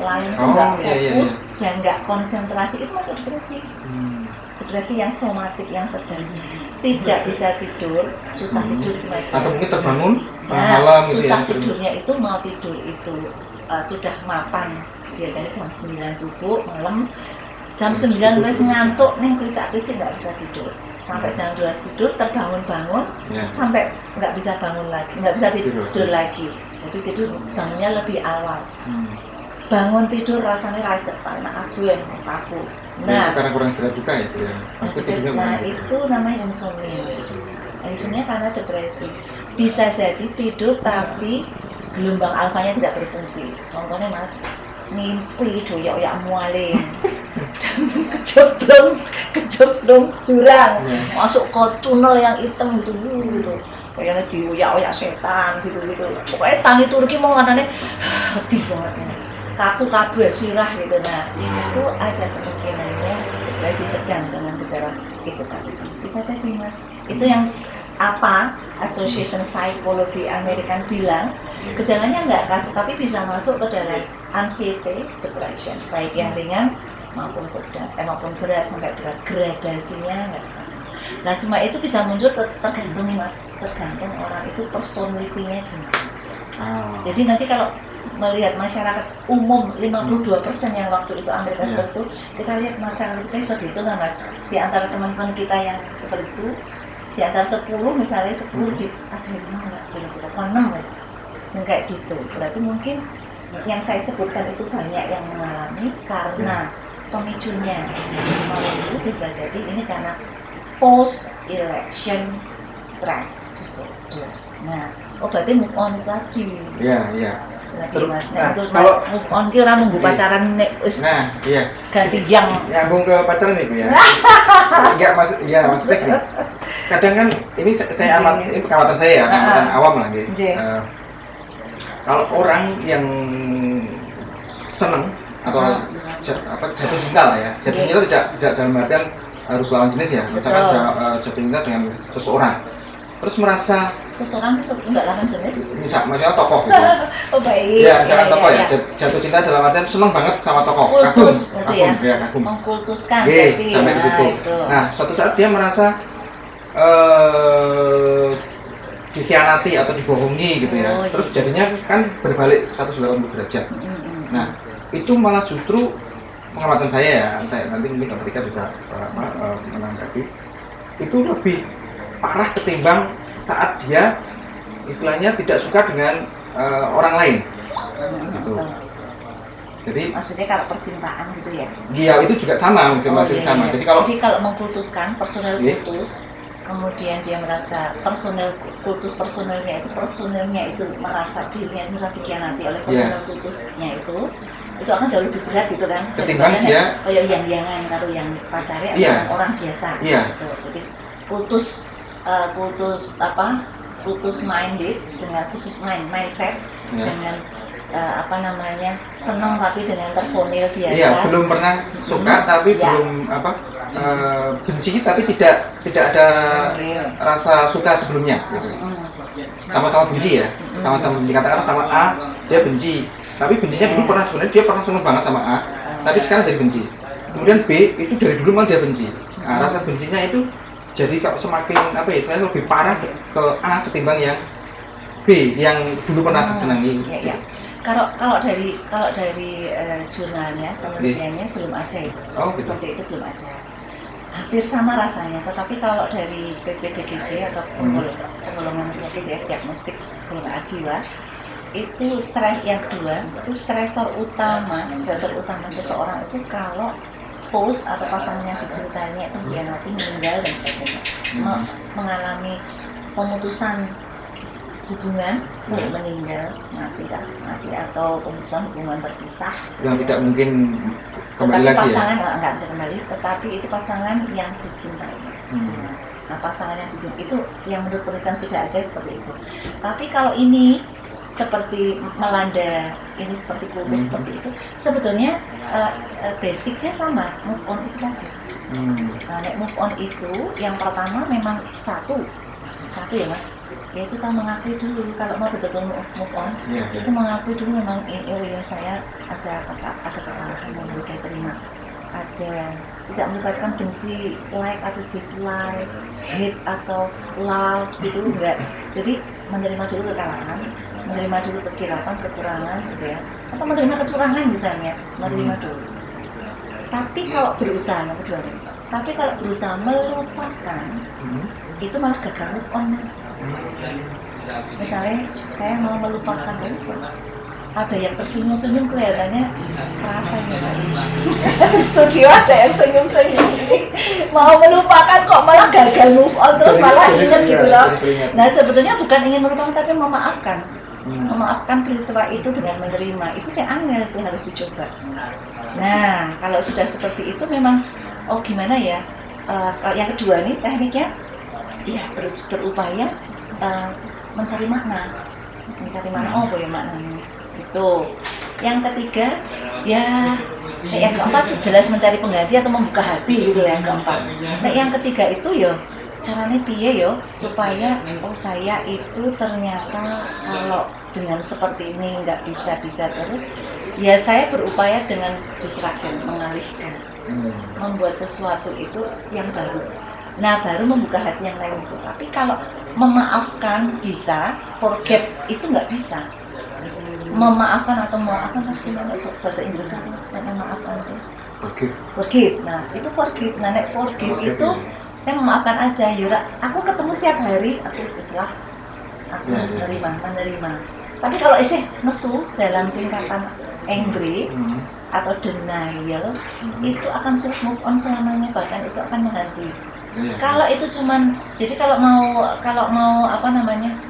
Lain itu nggak fokus dan nggak konsentrasi, itu masuk depresi. Depresi yang somatik, yang sedang tidak bisa tidur, susah tidur itu Mas. Atau mungkin terbangun malam susah gitu ya, tidurnya itu mau tidur itu sudah mapan biasanya jam 9 subuh malam, Jam 9 wis ngantuk ning klisak-klisik nggak bisa tidur. Sampai jam 12 tidur, terbangun-bangun, sampai nggak bisa bangun lagi, nggak bisa tidur lagi. Jadi tidur bangunnya lebih awal. Bangun tidur rasanya rasa panas, aduh yang kaku. Nah, karena kurang istirahat juga itu ya. Nah itu namanya insomnia. Insomnia karena depresi. Bisa jadi tidur tapi gelombang alfanya tidak berfungsi. Contohnya Mas, mimpi doyak-doyak mualing dan kecemplung jurang, masuk ke tunnel yang hitam gitu, kayaknya dioyak-oyak setan gitu. Pokoknya tangi Turki mau ngadane hati banget, kaku sirah gitu. Nah itu ada kemungkinannya depresi sedang dengan gejala itu tadi. Bisa jadi Mas. Itu yang apa Association Psychology American bilang gejalanya nggak khas tapi bisa masuk ke dalam anxiety, depression, baik yang ringan maupun sedang, maupun berat sampai berat, gradasinya nggak sama. Nah semua itu bisa muncul tergantung nih Mas, tergantung orang itu personality-nya gimana. Jadi nanti kalau melihat masyarakat umum 52% yang waktu itu Amerika seperti itu, kita lihat masyarakat kita sudah itu nggak Mas, di antara teman-teman kita yang seperti itu, di antara 10 misalnya 10 ada yang 5 nggak, kira-kira 6 ya. Dan kayak gitu, berarti mungkin yang saya sebutkan itu banyak yang mengalami karena pemicunya. Malah bisa jadi ini karena post election stress disorder. Nah, berarti move on itu tadi. Iya. Mas, kalau move on ki ora nunggu pacaran nek wis. Nah, iya. Ganti yang nyambung ke pacaran nih Bu ya. Enggak maksudnya gini. Kadang kan ini saya ini pengamatan saya ya, pengamatan awam lah gitu. Kalau orang yang seneng atau jatuh cinta lah ya, jatuh cinta tidak dalam artian harus lawan jenis ya, misalkan jatuh cinta dengan seseorang, terus merasa seseorang itu enggak lawan jenis, misalnya tokoh gitu. Oh baik. Ya, misalkan tokoh ya, jatuh cinta dalam artian seneng banget sama tokoh, kagum, mengkultuskan, sampai ke situ. Nah, suatu saat dia merasa dikhianati atau dibohongi gitu ya, terus jadinya kan berbalik 180 derajat. Nah itu malah justru pengamatan saya ya, nanti mungkin Dr. Rika bisa menanggapi, itu lebih parah ketimbang saat dia istilahnya tidak suka dengan orang lain gitu. Jadi maksudnya kalau percintaan gitu ya? Iya itu juga sama, masih sama. Jadi kalau mengkultuskan personal kultus, kemudian dia merasa personelnya itu merasa dirinya itu merasa dikhianati oleh personal kultusnya itu akan jauh lebih berat gitu kan ketimbang dia kayak yang kalau yang pacarnya atau orang biasa gitu. Jadi kultus minded dengan khusus mindset dengan senang tapi dengan personil biasa. Iya, belum pernah suka tapi belum benci tapi tidak ada rasa suka sebelumnya gitu. Sama-sama benci ya, sama-sama benci, katakanlah sama A dia benci, tapi bencinya dulu sebenarnya dia pernah senang banget sama A, tapi sekarang jadi benci. Kemudian B itu dari dulu malah dia benci. Nah, rasa bencinya itu jadi kalau semakin istilahnya lebih parah ke A ketimbang yang B yang dulu pernah disenangi. Kalau dari jurnalnya, penelitiannya belum ada itu. Seperti itu belum ada. Hampir sama rasanya, tetapi kalau dari PPDGJ atau penggolongan penyakit ya, diagnostik golongan jiwa, itu stres yang kedua, itu stresor utama seseorang itu kalau spouse atau pasangan yang dicintainya itu mati, meninggal dan sebagainya, mengalami pemutusan hubungan, meninggal, mati atau pemutusan hubungan berpisah yang tidak mungkin kembali lagi pasangan nggak bisa kembali, tetapi itu pasangan yang dicintai. Nah pasangan yang dicintai itu yang menurut penelitian sudah ada seperti itu. Tapi kalau ini seperti melanda, ini seperti kultus seperti itu, sebetulnya basicnya sama, move on itu tadi. Move on itu yang pertama memang satu ya Mas, yaitu kita mengakui dulu kalau mau betul-betul move on, itu mengakui dulu memang saya ada kesalahan yang harus saya terima, ada tidak melibatkan benci, like atau dislike, hate atau love gitu enggak. Jadi menerima dulu kekalahan, menerima dulu kekurangan gitu ya, atau menerima kecurangan misalnya, menerima dulu. Tapi kalau berusaha, nomor 2 nih. Tapi kalau berusaha melupakan, itu malah gagal move on, Mas. Misalnya saya mau melupakan besok, ada yang tersenyum-senyum kelihatannya rasanya, Mas. Di studio ada yang senyum-senyum, mau melupakan kok malah gagal move on, terus malah ingat gitu loh. Nah sebetulnya bukan ingin melupakan tapi memaafkan. Memaafkan peristiwa itu dengan menerima, itu saya angel, itu harus dicoba. Nah kalau sudah seperti itu memang gimana ya, yang kedua nih tekniknya ya berupaya mencari makna boleh maknanya itu. Yang ketiga ya yang keempat jelas mencari pengganti atau membuka hati gitu yang keempat. Nah yang ketiga itu ya caranya piye yo supaya saya itu ternyata kalau dengan seperti ini nggak bisa terus, ya saya berupaya dengan distraction, mengalihkan, membuat sesuatu itu yang baru. Nah baru membuka hati yang lain itu. Tapi kalau memaafkan bisa, forget itu nggak bisa. Memaafkan atau memaafkan pasti gimana bahasa Inggris itu memaafkan itu forgive. Nah itu forgive. Nah nek forgive itu saya memaafkan aja, yura aku ketemu setiap hari, aku istilah aku menerima. Tapi kalau nesu dalam tingkatan angry atau denial, itu akan sulit move on selamanya, bahkan itu akan menghenti. Kalau itu cuman, jadi kalau mau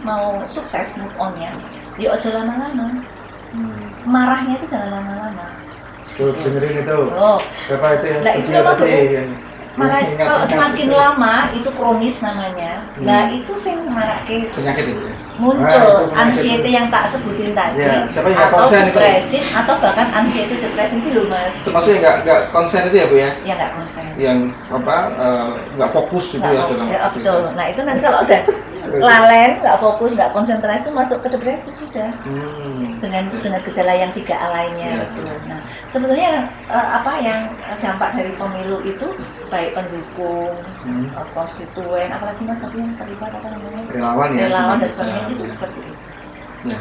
mau sukses move onnya, ya ojo lama-lama. Marahnya itu jangan lama-lama. Tuh dengerin itu. Siapa itu yang itu tadi yang marah kalau semakin lama itu kronis namanya. Nah itu sing marake penyakit itu. Muncul anxiety yang tak sebutin tadi, atau depresif atau bahkan anxiety depresif itu loh, Mas. Itu maksudnya nggak konsen itu ya Bu ya? Ya nggak konsen. Yang nggak fokus itu ya dalam. Ya betul. Nah itu nanti kalau udah lalen, nggak fokus, nggak konsentrasi itu masuk ke depresi sudah. Dengan gejala yang 3A lainnya gitu. Nah sebetulnya yang dampak dari pemilu itu baik pendukung, konstituen, apalagi Mas tadi yang terlibat relawan ya, dan sebagainya itu seperti itu. Ya.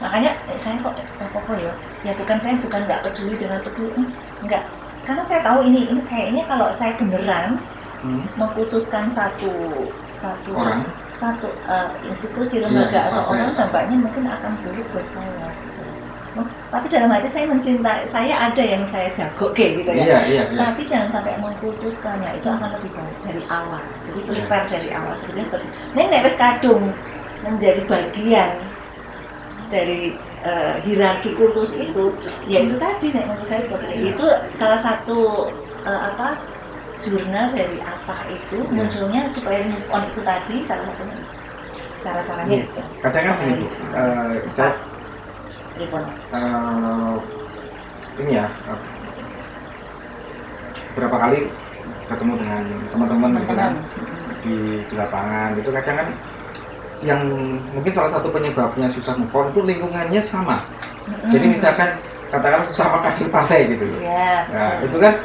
Makanya saya kok ya bukan nggak peduli dengan peduli, enggak, karena saya tahu ini kayaknya kalau saya beneran mengkhususkan satu orang, institusi, lembaga atau orang, dampaknya mungkin akan buruk buat saya. Tapi dalam hati saya mencintai, saya ada yang saya jago kayak gitu ya. Iya. Tapi jangan sampai mengkultuskan, itu akan lebih baik dari awal. Jadi prepare dari awal seperti nek wis kadung menjadi bagian dari hierarki kultus itu, ya itu tadi menurut saya seperti itu. Salah satu jurnal dari apa itu munculnya supaya move on itu tadi, salah satunya cara-caranya itu. Kadang kan ini saya ini ya berapa kali ketemu dengan teman-teman gitu kan di lapangan gitu, kadang kan yang mungkin salah satu penyebabnya susah move on itu lingkungannya sama. Jadi misalkan katakan sesama kader partai gitu. Nah itu kan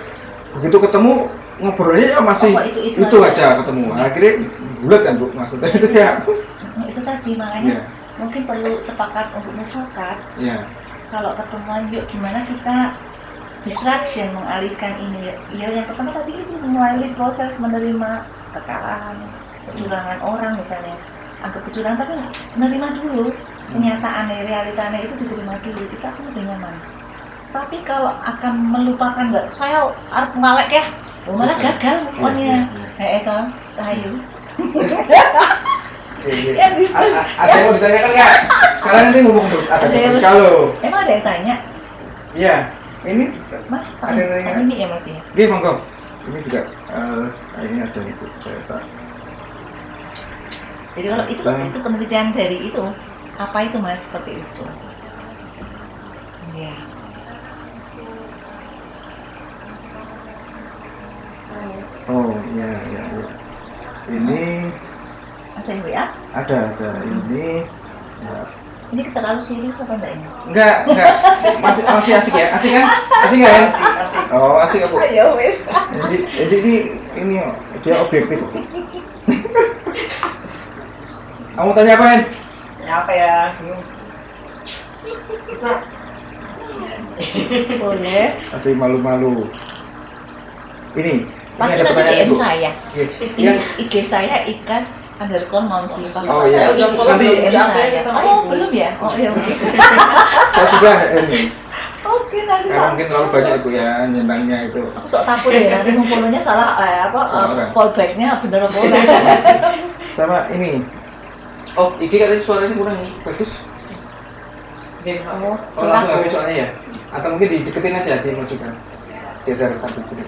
begitu ketemu ngobrolnya ya masih itu aja ketemu, akhirnya bulat kan Bu, maksudnya itu ya. Itu tadi makanya mungkin perlu sepakat untuk mufakat. Kalau ketemuan yuk gimana kita distraction, mengalihkan ini. Ya yang pertama tadi itu melalui proses menerima kekalahan, kecurangan orang misalnya, anggap kecurangan tapi menerima dulu kenyataannya, realitanya itu diterima dulu, kita akan lebih nyaman. Tapi kalau akan melupakan nggak, saya harus ngalek ya, malah gagal move on-nya. Itu Cahayu. Ada yang mau ditanyakan nggak? Sekarang nanti ngomong dulu. Kalau emang ada yang tanya? Iya, ini Mas, ada yang tanya. Ini ya Mas ya? Iya monggo. Ini juga ini ada ibu cerita. Jadi kalau itu penelitian dari itu, apa itu Mas seperti itu? Iya. Oh iya. Ini ada yang WA? Ada. Ini ya. Ini terlalu serius apa enggak ini? Enggak. Masih asik ya? Asik kan? Asik nggak ya? Asik. Oh, asik ya, Bu? Ya wes. Jadi ini dia objektif. Kamu tanya apa, En? Ya apa ya? Bisa. Boleh. Masih malu-malu. Ini Pasti ada nanti pertanyaan DM Bu. saya. Iya. Ini Yang IG saya ikan_maumsifah. Oh, iya. Nanti Nanti- DM saya. Oh belum ya? Oh iya oke. saya sudah ini. Oke nanti Karena mungkin terlalu banyak Ibu ya nyendangnya itu. aku sok takut ya nanti follow-nya salah Salah orang. fallback-nya bener apa enggak. Sama ini. Oh, iki katanya suaranya kurang bagus. Oh, Oh, langsung habis soalnya ya. Atau mungkin dideketin aja dimajukan. Geser satu sini.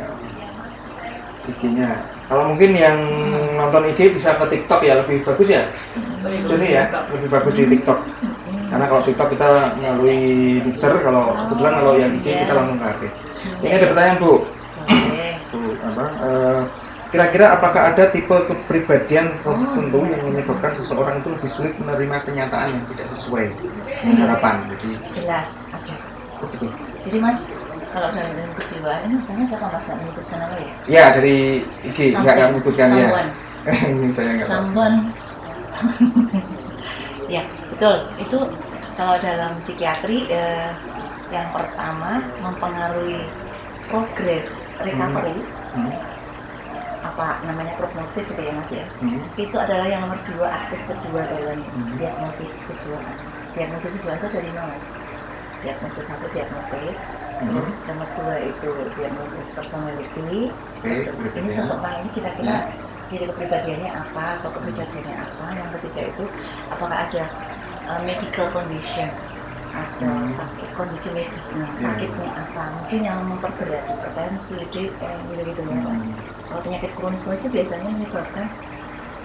IG-nya. Kalau mungkin yang nonton IG bisa ke TikTok ya, lebih bagus ya. Jadi ya, lebih bagus di TikTok. Karena kalau TikTok kita melalui mixer, kalau kebetulan kalau yang IG kita langsung ke HP. Ini ada pertanyaan Bu. Oke. Bu, apa? Kira-kira apakah ada tipe kepribadian tertentu yang menyebabkan seseorang itu lebih sulit menerima kenyataan yang tidak sesuai dengan harapan? Jadi, Jelas ada. oh gitu. Jadi Mas, kalau dalam kejiwaan ini tanya siapa Mas nggak menyebutkan apa ya? Ya dari IG nggak menyebutkan ya. Someone. Ini saya nggak tahu. Someone. Ya betul. Itu kalau dalam psikiatri yang pertama mempengaruhi progres recovery. Apa namanya prognosis gitu ya Mas ya. Itu adalah yang nomor 2, akses kedua dalam diagnosis kejiwaan. Diagnosis kejiwaan itu dari mana Mas? Diagnosis 1 diagnosis, terus nomor 2 itu diagnosis personality. Terus ini seseorang ini kira-kira ciri kepribadiannya apa atau kepribadiannya apa. Yang ketiga itu apakah ada medical condition atau sakit, kondisi medisnya, sakitnya apa, mungkin yang memperberat hipertensi, gitu-gitu ya Mas. Kalau penyakit kronis itu biasanya menyebabkan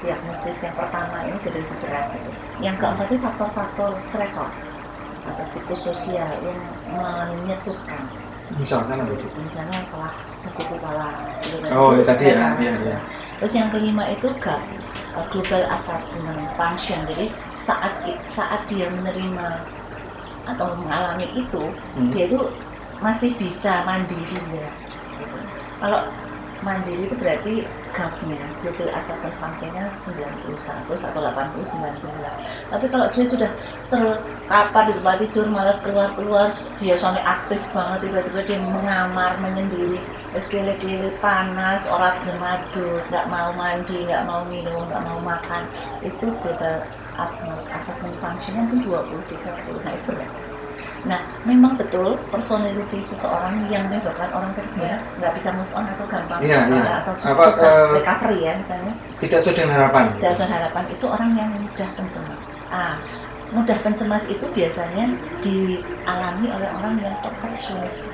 diagnosis yang pertama ini jadi lebih berat gitu. Yang keempat itu faktor-faktor stresor atau psikososial yang menyetuskan. Misalkan apa itu? Misalnya telah cukup kepala gitu kan. Oh, ya, tadi ya, Stresor. ya. Terus yang kelima itu global assessment function. Jadi saat dia menerima atau mengalami itu, dia itu masih bisa mandiri ya. Gitu. Kalau mandiri itu berarti GAF-nya, Global Assessment Function-nya 91 atau 80, 90. Tapi kalau dia sudah terkapar di tempat tidur, malas keluar-keluar, dia sampai aktif banget, tiba-tiba dia mengamar, menyendiri, terus gele-gele, panas, orang gemadus, nggak mau mandi, nggak mau minum, nggak mau makan, itu Global Assessment Function-nya mungkin 20-30, nah itu berat. Nah, memang betul personality seseorang yang menyebabkan orang kedua nggak bisa move on atau gampang atau susah recovery ya misalnya. Tidak sesuai dengan harapan. Tidak sesuai harapan itu orang yang mudah pencemas. Mudah pencemas itu biasanya dialami oleh orang yang perfeksionis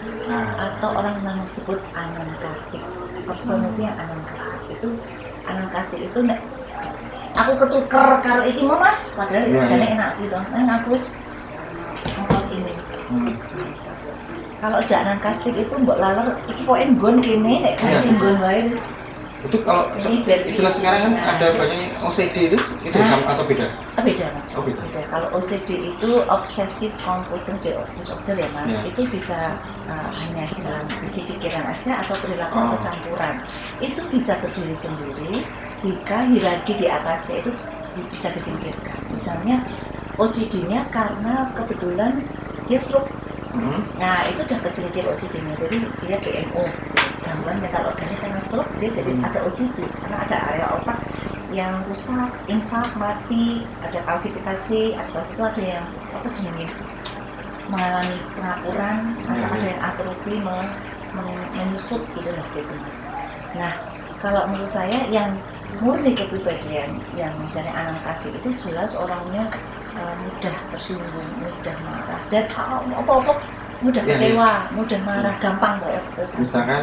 atau orang yang disebut anankastik. Personality yang anankastik itu aku ketuker karo iki mau Mas, padahal jane enak gitu. Aku wis ini. Kalau udah anankastik itu mbok laler iki pokoke nggon kene nek gak nggon wae wis. Itu kalau istilah sekarang kan ada banyak OCD itu sama atau beda? Beda Mas. Oh, beda. Kalau OCD itu obsessive compulsive disorder ya Mas. Itu bisa hanya dalam isi pikiran aja atau perilaku atau campuran. Itu bisa berdiri sendiri jika hierarki di atasnya itu bisa disingkirkan. Misalnya OCD-nya karena kebetulan dia stroke. Nah itu udah kesingkir OCD-nya, jadi dia GMO, gangguan mental organik karena stroke, dia jadi ada OCD karena ada area otak yang rusak, infak, mati, ada kalsifikasi, atau itu ada yang mengalami pengapuran, atau ada yang atrofi menyusut gitu loh gitu Mas. Nah kalau menurut saya yang murni kepribadian yang misalnya anankastik itu jelas orangnya mudah tersinggung, mudah marah, dan apa-apa mudah kecewa, mudah marah, gampang kayak misalkan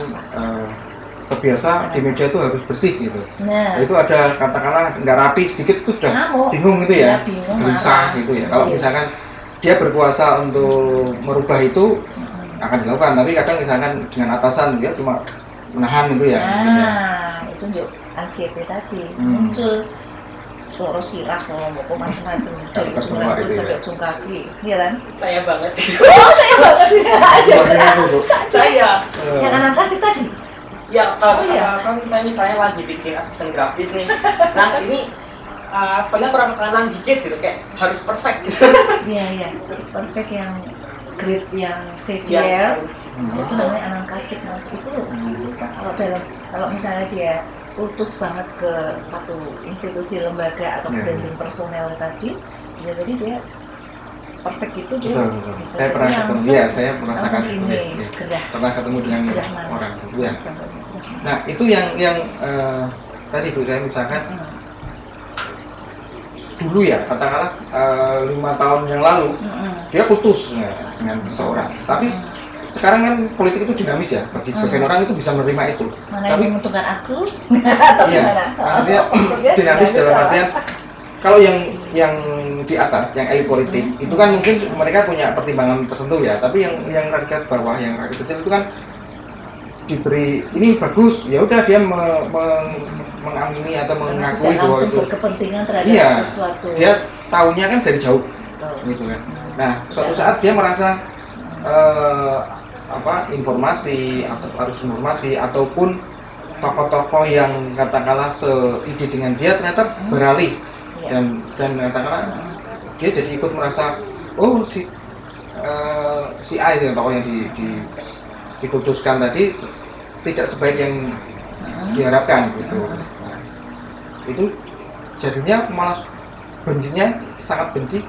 terbiasa di meja itu harus bersih gitu. Nah, itu ada katakanlah nggak rapi sedikit itu sudah bingung gitu ya, gelisah gitu ya. Kalau misalkan dia berkuasa untuk merubah itu akan dilakukan, tapi kadang misalkan dengan atasan dia cuma menahan gitu ya. Nah, itu juga anxiety tadi muncul loro sirah ngomong macam-macam dari ujung rambut sampai ujung kaki, iya kan? Saya banget. Oh, saya banget ya. Saya. Yang anankastik tadi. Ya, kan saya misalnya lagi bikin desain grafis nih. Nah, ini punya kurang kanan dikit gitu, kayak harus perfect gitu. Iya, perfect yang grade yang severe. Itu namanya anarkistik, mas. Itu susah kalau misalnya dia kultus banget ke satu institusi lembaga atau branding personel tadi, bisa jadi dia perfect itu dia betul. bisa Saya pernah ketemu dia, saya merasakan ini ya. Pernah ketemu dengan orang itu ya. Nah itu yang tadi Bu, saya misalkan dulu ya katakanlah 5 tahun yang lalu dia putus dengan seseorang, tapi sekarang kan politik itu dinamis ya, bagi sebagian orang itu bisa menerima itu. Mana Tapi yang menguntungkan aku atau iya, gimana? maksudnya dinamis dalam artian kalau yang di atas, yang elit politik itu kan mungkin mereka punya pertimbangan tertentu ya, tapi yang rakyat bawah, yang rakyat kecil itu kan diberi ini bagus, ya udah dia mengamini atau mengakui bahwa itu berkepentingan terhadap sesuatu. Dia tahunya kan dari jauh, gitu kan. Nah, suatu saat dia merasa informasi atau arus informasi ataupun tokoh-tokoh yang katakanlah seide dengan dia ternyata beralih dan katakanlah dia jadi ikut merasa si A itu tokoh yang dikutuskan tadi tidak sebaik yang diharapkan gitu. Nah, itu jadinya malah bencinya sangat benci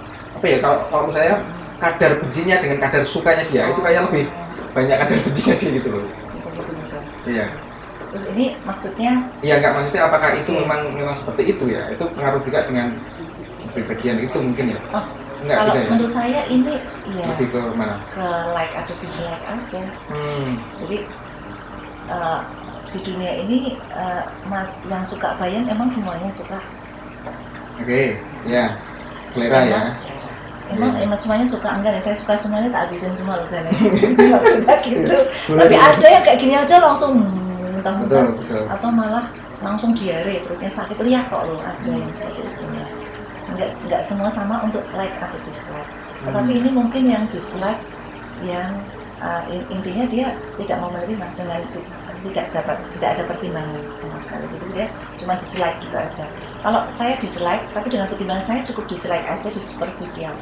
kalau saya kadar bencinya dengan kadar sukanya dia itu kayak lebih banyak kadar bencinya dia gitu loh. Iya. Terus ini maksudnya? Iya, enggak, maksudnya apakah itu memang seperti itu ya? Itu pengaruh juga dengan bagian itu mungkin ya? Oh, enggak, kalau ya? menurut saya ini ya lebih ke mana? Ke like atau dislike aja. Jadi di dunia ini yang suka bayang emang semuanya suka. Oke, ya, selera ya. Emang semuanya suka, enggak nih, saya suka semuanya tak habisin semua loh saya. Maksudnya gitu. Tapi ada yang kayak gini aja langsung muntah-muntah atau malah langsung diare, perutnya sakit. Lihat kok loh, ada yang seperti itu ya. Enggak semua sama untuk like atau dislike. Tetapi ini mungkin yang dislike yang intinya dia tidak mau menerima dengan tidak ada pertimbangan sama sekali, jadi dia cuma dislike gitu aja. Kalau saya dislike tapi dengan pertimbangan saya cukup dislike aja di superficial,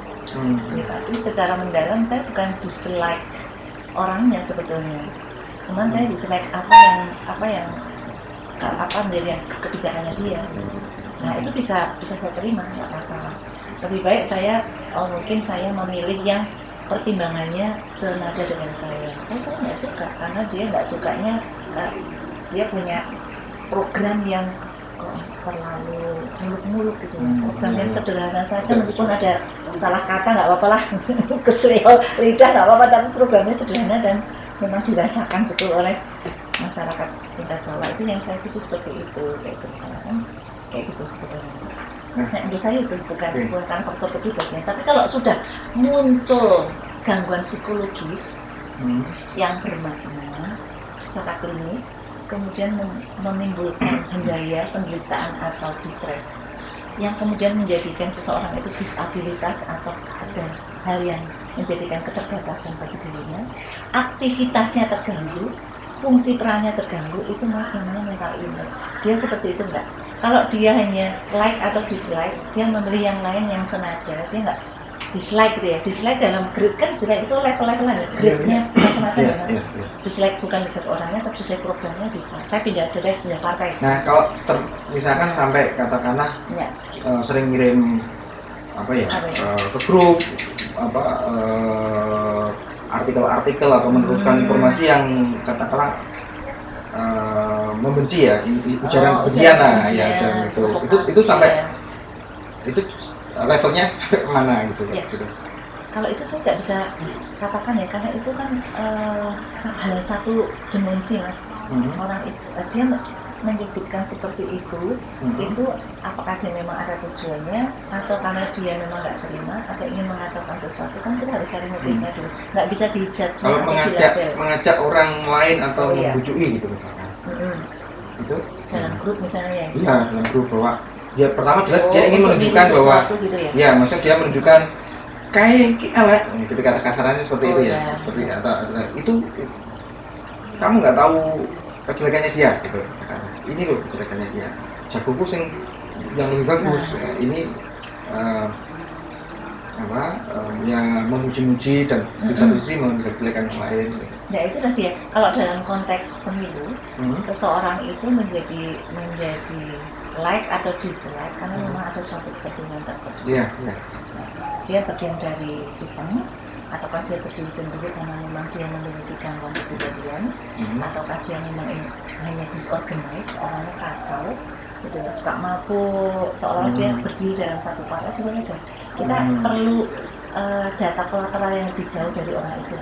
tapi secara mendalam saya bukan dislike orangnya sebetulnya, cuman saya dislike apa yang menjadi kebijakannya dia. Nah itu bisa saya terima, nggak masalah. Lebih baik mungkin saya memilih yang pertimbangannya senada dengan saya. Saya nggak suka karena dia nggak sukanya dia punya program yang terlalu muluk-muluk gitu. Program yang sederhana saja meskipun ada salah kata nggak apa-apa lah, keselio lidah nggak apa-apa, tapi programnya sederhana dan memang dirasakan betul oleh masyarakat tingkat bawah. Itu yang saya tuju seperti itu, kayak gitu misalkan, kayak gitu sebetulnya. Nah, untuk saya itu bukan faktor kedua, tapi kalau sudah muncul gangguan psikologis yang bermakna secara klinis, kemudian menimbulkan hendaya, penderitaan atau distres, yang kemudian menjadikan seseorang itu disabilitas atau ada hal yang menjadikan keterbatasan bagi dirinya, aktivitasnya terganggu, fungsi perannya terganggu, itu mas namanya mental illness. Dia seperti itu enggak? Kalau dia hanya like atau dislike, dia memilih yang lain yang senada, dia enggak dislike gitu ya. Dislike dalam grade kan dislike itu level-levelan ya, grade-nya macam-macam ya mas. Dislike bukan satu orangnya, tapi dislike programnya bisa. Saya pindah aja deh, pindah partai. Nah kalau misalkan sampai katakanlah sering ngirim ke grup artikel-artikel atau meneruskan informasi yang katakanlah membenci ya, ujaran kebencian ujaran itu sampai itu levelnya sampai mana gitu. Kalau itu saya nggak bisa katakan ya, karena itu kan hal satu dimensi mas. Orang itu dia menyebutkan seperti itu apakah dia memang ada tujuannya atau karena dia memang nggak terima atau ingin mengacaukan sesuatu, kan kita harus cari motifnya dulu, nggak bisa dijudge. Kalau mengajak orang lain atau membujui gitu misalkan, itu dalam grup misalnya iya dalam grup bahwa ya pertama jelas dia ingin menunjukkan bahwa gitu ya maksudnya dia menunjukkan kayak elek gitu, kata kasarannya seperti itu ya, seperti atau itu kamu nggak tahu kejelekannya dia gitu. Ini loh kejelekannya dia, jagoku yang lebih bagus. Ini yang memuji-muji dan di satu sisi menjelek-jelekan yang lain. Nah itu tadi ya, kalau dalam konteks pemilu, seseorang itu menjadi like atau dislike karena memang ada suatu kepentingan tertentu. Iya. Dia bagian dari sistem, ataukah dia berdiri sendiri karena memang dia memiliki gangguan kepribadian, ataukah dia memang hanya disorganize, orangnya kacau, gitu, suka mabuk, seolah dia berdiri dalam satu partai, bisa saja. Kita perlu data kolateral yang lebih jauh dari orang itu.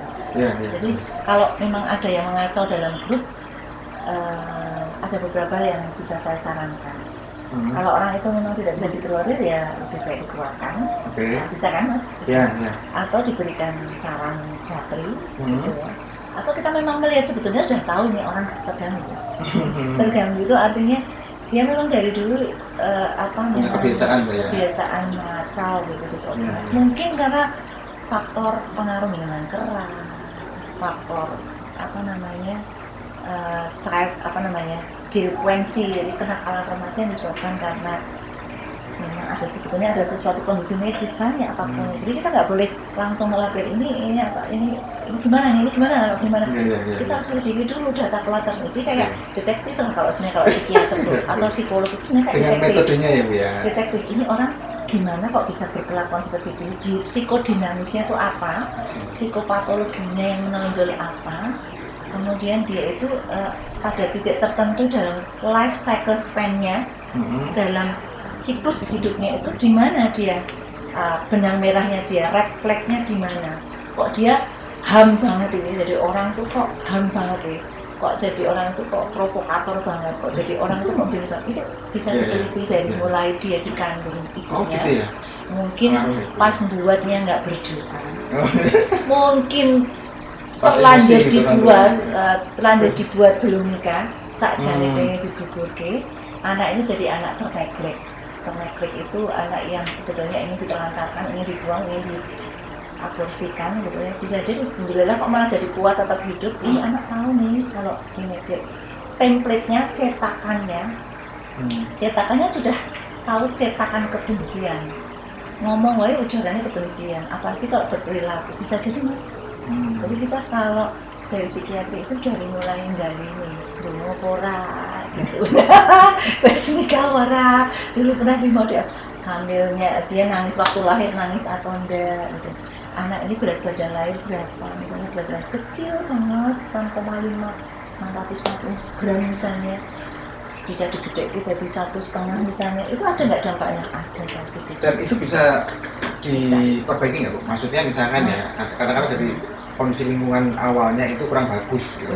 Jadi kalau memang ada yang mengacau dalam grup, ada beberapa yang bisa saya sarankan. Kalau orang itu memang tidak bisa dikeluarin, ya lebih baik dikeluarkan. Nah, bisa kan mas? Bisa. Atau diberikan saran japri, gitu ya. Atau kita memang melihat sebetulnya sudah tahu nih orang terganggu. Terganggu itu artinya dia memang dari dulu kebiasaan ngacau gitu, disorganisasi. Mungkin karena faktor pengaruh minuman keras, faktor delinkuensi, jadi kenakalan remaja yang disebabkan karena memang sebetulnya ada sesuatu kondisi medis banyak faktornya. Jadi kita nggak boleh langsung melabel ini gimana. Kita harus selidiki dulu data kolateral. Jadi kayak detektif lah kalau psikiater atau psikolog itu sebenarnya kayak dengan detektif. metodenya ya Bu ya. Detektif ini orang gimana kok bisa berkelakuan seperti itu, di psikodinamisnya itu apa, psikopatologinya yang menonjol apa, kemudian dia itu pada titik tertentu dalam life cycle span-nya, dalam siklus hidupnya itu di mana dia, benang merahnya dia, red flag-nya di mana, kok dia ham banget ini, jadi orang tuh kok ham banget kok jadi orang itu kok provokator banget, kok jadi orang itu kok gini banget. Itu bisa diteliti dari mulai dia dikandung ibunya, gitu ya? Mungkin pas buatnya nggak berdoa, mungkin terlanjur dibuat belum nikah, saat jari pengen digugurke, anak ini jadi anak terneglek. Terneglek itu anak yang sebetulnya ingin ditelantarkan, ingin dibuang, ingin diaborsikan gitu ya. Bisa jadi alhamdulillah kok malah jadi kuat tetap hidup. Ini anak tahu nih kalau dineglek. Template-nya, cetakannya sudah tahu cetakan kebencian. Ngomong wae ujarannya kebencian, apalagi kalau berperilaku bisa jadi mas. Jadi kita kalau dari psikiatri itu dari mulai gali nih, dulu pora, gitu, wes nikah ora, dulu pernah di model hamilnya dia nangis waktu lahir nangis atau enggak, gitu. Anak ini berat badan lahir berapa, misalnya berat badan kecil banget, 6,5 gram misalnya, bisa digede jadi 1,5 misalnya, itu ada nggak dampaknya? Ada pasti bisa. Dan itu bisa diperbaiki nggak Bu? Maksudnya misalkan ya, katakanlah dari kondisi lingkungan awalnya itu kurang bagus gitu.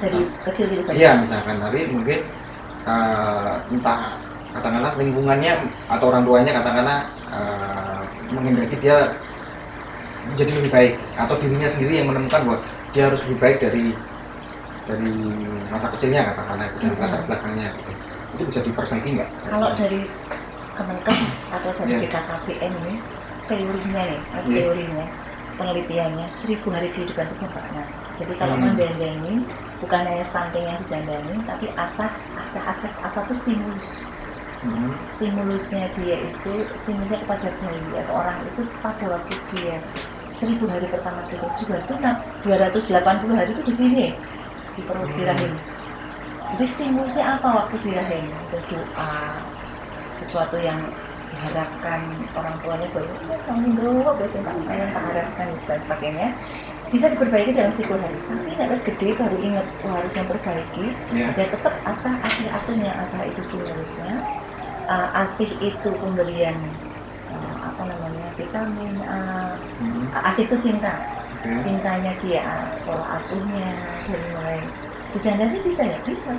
Dari kecil gitu kan? Iya misalkan, tapi mungkin entah katakanlah lingkungannya atau orang tuanya katakanlah menghendaki dia menjadi lebih baik, atau dirinya sendiri yang menemukan bahwa dia harus lebih baik dari masa kecilnya katakanlah itu, dari latar belakangnya gitu. Itu bisa diperbaiki nggak? Kalau dari Kemenkes atau dari BKKBN ini teorinya nih, teorinya penelitiannya 1000 hari kehidupan itu bapaknya. Jadi kalau mendandani bukan hanya stunting yang didandani, tapi asah itu stimulus. Stimulusnya dia itu stimulusnya kepada bayi atau orang itu pada waktu dia 1000 hari pertama itu 1000 hari itu 280 hari itu di sini di perut di rahim. Jadi stimulusnya apa waktu di rahim? Berdoa, sesuatu yang diharapkan orang tuanya bahwa kamu bro, biasanya saya yang harapkan dan sebagainya, bisa diperbaiki dalam 10 hari. Tapi nggak gede baru ingat harus memperbaiki. Dan tetap asih-asihnya, asah itu stimulusnya, asih itu pemberian vitamin, asih itu cinta, cintanya dia, pola asuhnya dari mulai didandani bisa ya bisa.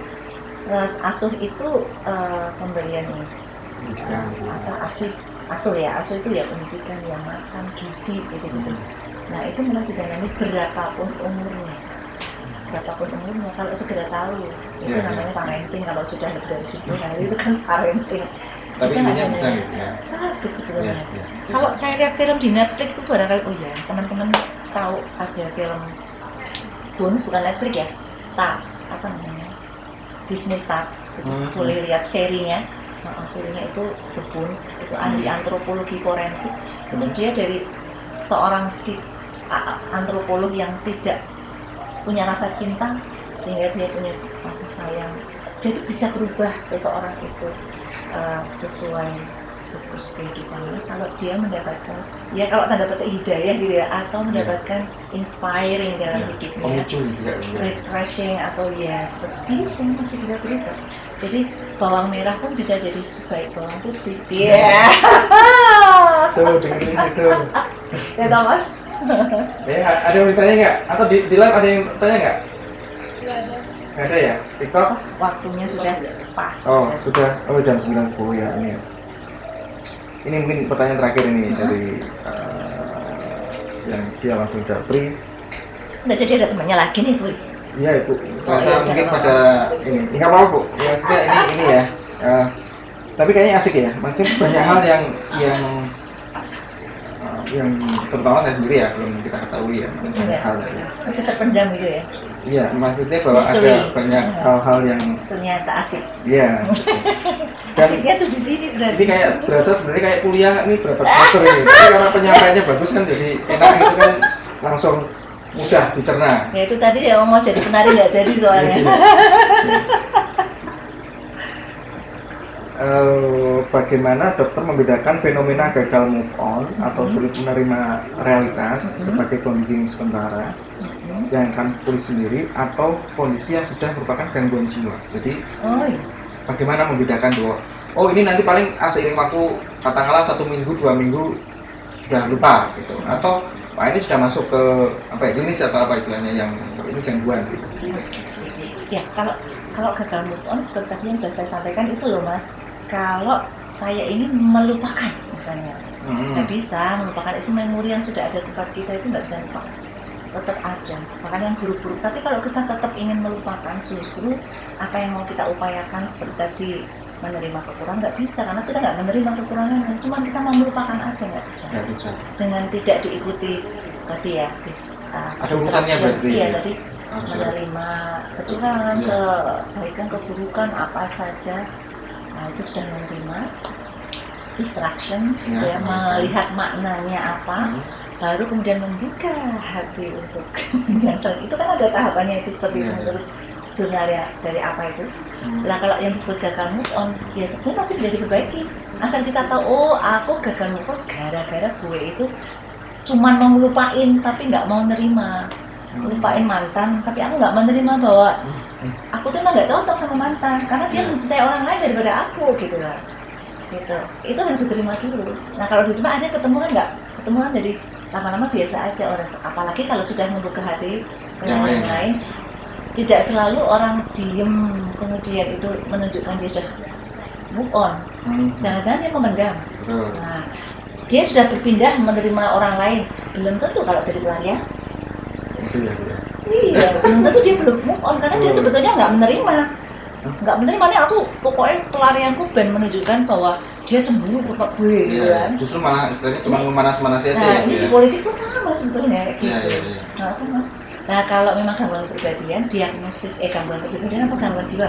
Asuh itu pemberian ini. Asuh itu ya pendidikan, ya makan, gizi gitu. Nah itu mulai didandani berapapun umurnya. Kalau segera tahu itu namanya parenting. Kalau sudah lebih dari 10 hari itu kan parenting. Tapi ini bisa ya. Sakit sebenarnya. Kalau saya lihat film di Netflix itu barangkali teman-teman tahu ada film bonus, bukan Netflix ya, Stars Disney Stars. Boleh lihat serinya. Serinya itu The Bones, itu ahli antropologi forensik. itu dia dari seorang antropolog yang tidak punya rasa cinta sehingga dia punya rasa sayang, jadi bisa berubah seseorang itu sesuai siklus kehidupannya kalau dia mendapatkan, ya kalau tanda petik hidayah gitu ya, atau mendapatkan inspiring dalam hidupnya, pemicu juga refreshing, atau ya seperti ini masih bisa berubah. Jadi bawang merah pun bisa jadi sebaik bawang putih. Iya. Tuh dengerin itu. Ya toh Mas. Ada yang ditanya nggak? Atau di live ada yang tanya nggak? Nggak ada ya? TikTok? Waktunya sudah pas. Oh sudah. Oh jam 90 ya ini. Ini mungkin pertanyaan terakhir ini dari yang dia langsung japri. Udah jadi ada temannya lagi nih Bu. Iya Ibu. Ternyata mungkin pada ini. Nggak apa-apa Bu. Ya maksudnya ini ya. Tapi kayaknya asik ya. Maksudnya banyak hal yang terutama saya sendiri ya belum kita ketahui ya. Banyak hal ya. Masih terpendam gitu ya. Iya, maksudnya bahwa Mystery. ada banyak hal-hal yang Ternyata asik. iya. Dan Asiknya tuh di sini berarti. ini kayak berasa sebenarnya kayak kuliah ini berapa semester ini. Tapi karena penyampaiannya bagus kan jadi enak itu kan langsung mudah dicerna. Ya itu tadi ya mau jadi penari nggak jadi soalnya. Bagaimana dokter membedakan fenomena gagal move on atau sulit menerima realitas sebagai kondisi yang sementara yang akan pulih sendiri atau kondisi yang sudah merupakan gangguan jiwa. Jadi bagaimana membedakan bahwa ini nanti paling seiring waktu katakanlah 1 minggu 2 minggu sudah lupa gitu, atau ini sudah masuk ke klinis atau apa istilahnya yang ini gangguan gitu. Ya kalau gagal move on seperti tadi yang sudah saya sampaikan itu loh Mas, kalau saya ini melupakan misalnya nggak bisa melupakan, itu memori yang sudah ada tempat kita itu nggak bisa lupa, tetap ada, bahkan yang buruk-buruk. Tapi kalau kita tetap ingin melupakan, justru apa yang mau kita upayakan seperti tadi menerima kekurangan nggak bisa, karena kita nggak menerima kekurangan, cuma kita mau melupakan aja nggak bisa. Dengan tidak diikuti tadi ya ada urusannya berarti ya tadi menerima kecurangan, kebaikan, keburukan apa saja, itu sudah menerima distraction, melihat maknanya apa, baru kemudian membuka hati untuk yang itu kan ada tahapannya itu seperti itu menurut jurnal ya, dari apa itu. Nah kalau yang disebut gagal move on ya sebenarnya masih bisa diperbaiki asal kita tahu aku gagal move on gara-gara gue itu cuman mau ngelupain tapi nggak mau nerima, lupain mantan tapi aku nggak menerima bahwa aku tuh emang nggak cocok sama mantan karena dia mencintai orang lain daripada aku gitu lah. Gitu. Itu harus diterima dulu. Nah kalau diterima ada ketemu kan nggak? Ketemu kan jadi lama-lama biasa aja orang. Apalagi kalau sudah membuka hati dengan yang lain, tidak selalu orang diem kemudian itu menunjukkan dia sudah move on. Jangan-jangan dia memendam. Nah, dia sudah berpindah menerima orang lain. Belum tentu kalau jadi pelarian. Iya, belum tentu dia belum move on karena dia sebetulnya nggak menerima. Nggak menerima nih, aku pokoknya pelarianku ben menunjukkan bahwa dia cemburu ke gue gitu kan. Justru malah istilahnya cuma memanas-manasi aja. Nah ini di politik pun sama sebetulnya gitu. Iya. Nah kalau memang gangguan kepribadian, diagnosis gangguan kepribadian apa gangguan jiwa?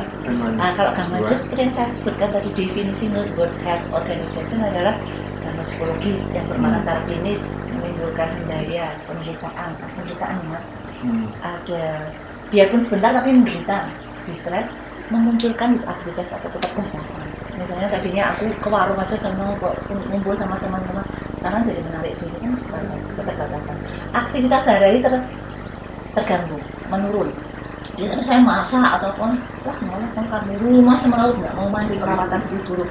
Nah kalau gangguan jiwa seperti yang saya sebutkan tadi, definisi menurut World Health Organization adalah gangguan psikologis yang bermakna secara klinis menimbulkan daya penderitaan Mas. Ada biarpun sebentar tapi menderita, distres, memunculkan disabilitas atau keterbatasan. Misalnya tadinya aku ke warung aja seneng kok ngumpul sama teman-teman, sekarang jadi menarik diri kan keterbatasan. Aktivitas sehari-hari terganggu, menurun. Jadi saya masak ataupun malah kan di rumah semalaut nggak mau mandi, perawatan dulu.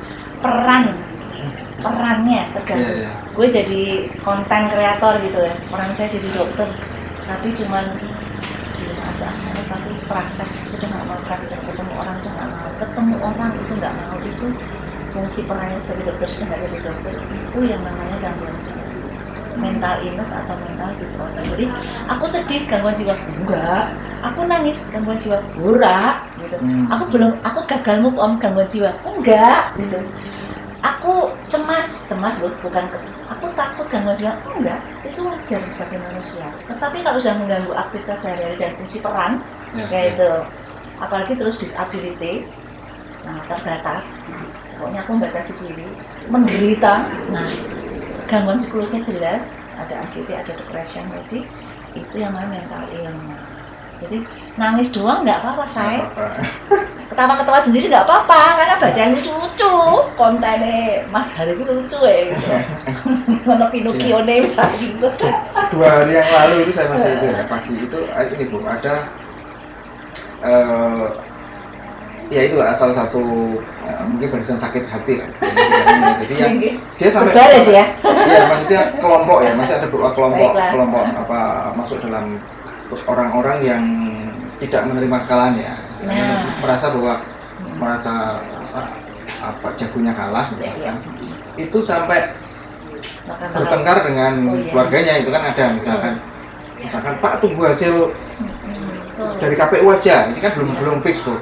Perannya terganggu. Gue jadi konten kreator gitu ya. Orang saya jadi dokter, tapi cuman aja satu praktek sudah nggak mau praktek, ketemu orang itu nggak mau, ketemu orang itu nggak mau, itu fungsi perannya sebagai dokter sudah nggak jadi dokter, itu yang namanya gangguan jiwa, mental illness atau mental disorder. Jadi aku sedih gangguan jiwa enggak, aku nangis gangguan jiwa enggak gitu, aku gagal move on gangguan jiwa enggak gitu, aku cemas loh, bukan aku takut gangguan jiwa enggak, itu wajar sebagai manusia. Tetapi kalau sudah mengganggu aktivitas sehari-hari dan fungsi peran kayak itu, apalagi terus disability, terbatas, pokoknya aku nggak kasih diri, menderita, nah gangguan psikologisnya jelas, ada anxiety, ada depression, jadi itu yang namanya mental illness. Jadi nangis doang nggak apa-apa, saya ketawa-ketawa sendiri nggak apa-apa, karena bacaan lucu-lucu, kontennya Mas Hari itu lucu ya gitu. Mana Pinocchio nih misalnya gitu. 2 hari yang lalu itu saya masih itu ya, pagi itu ini Bu, ada ya itu salah satu mungkin barisan sakit hati lah. Jadi yang dia sampai berbaris ya. Iya, maksudnya kelompok ya, masih ada beberapa kelompok Baiklah. apa masuk dalam orang-orang yang tidak menerima kekalahan ya. Merasa bahwa apa jagonya kalah gitu kan. Itu sampai bertengkar dengan keluarganya, itu kan ada misalkan Pak tunggu hasil dari KPU aja, ini kan belum fix tuh.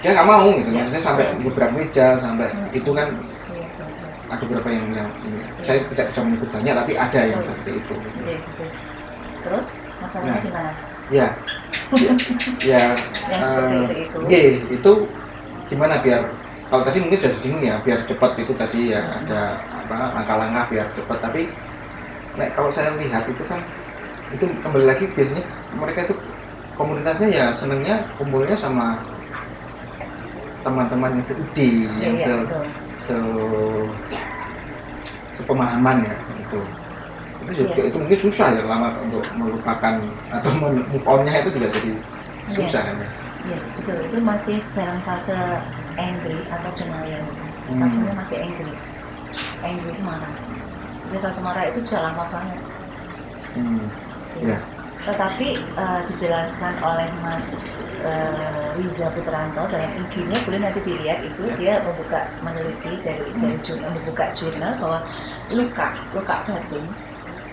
Dia nggak mau gitu, maksudnya sampai beberapa meja, sampai itu kan ada beberapa yang ini. Saya tidak bisa menyebut banyak, tapi ada yang seperti itu. Terus masalahnya gimana? Ya, Yang seperti itu. Itu gimana biar kalau tadi mungkin sudah disinggung ya, biar cepat itu tadi ya ada apa langkah-langkah biar cepat. Tapi kalau saya lihat itu kan itu kembali lagi biasanya mereka itu komunitasnya ya senengnya kumpulnya sama teman-teman yang seide, yang sepemahaman ya itu juga itu mungkin susah ya lama untuk melupakan atau move on-nya itu juga jadi susah kan ya. Iya, betul. Itu masih dalam fase angry atau denial. Fasenya masih angry. Angry itu marah. Jadi fase marah itu bisa lama banget. Ya. Tetapi dijelaskan oleh Mas Riza Putranto dalam IG-nya, boleh nanti dilihat itu dia meneliti dari membuka jurnal bahwa luka batin,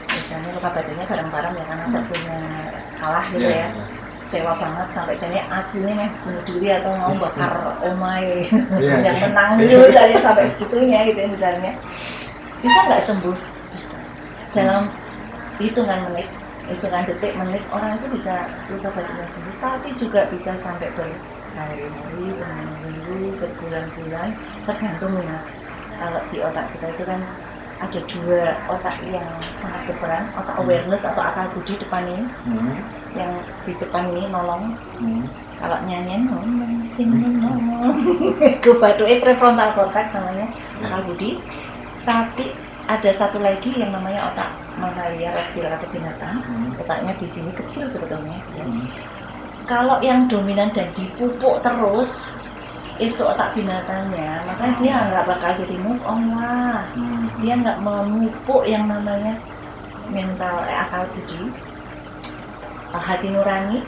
misalnya luka batinnya kadang-kadang ya karena satunya kalah gitu ya, kecewa banget sampai jadinya aslinya meh bunuh diri atau mau bakar omai yang menang gitu misalnya sampai segitunya gitu ya misalnya, bisa nggak sembuh? Bisa dalam hitungan menit, hitungan detik, menit orang itu bisa luka batinnya sembuh, tapi juga bisa sampai berhari-hari, berminggu, berbulan-bulan, tergantung Mas. Kalau di otak kita itu kan ada 2 otak yang sangat berperan, otak awareness atau akal budi depan ini, yang di depan ini nolong. Kalau nyanyian ngomong, sing ngomong, kebaduke prefrontal cortex namanya akal budi. Tapi ada satu lagi yang namanya otak mamalia reptil atau binatang. Otaknya di sini kecil sebetulnya. Kalau yang dominan dan dipupuk terus itu otak binatangnya, makanya dia nggak bakal jadi move on lah. Dia nggak memupuk yang namanya mental akal budi, hati nurani,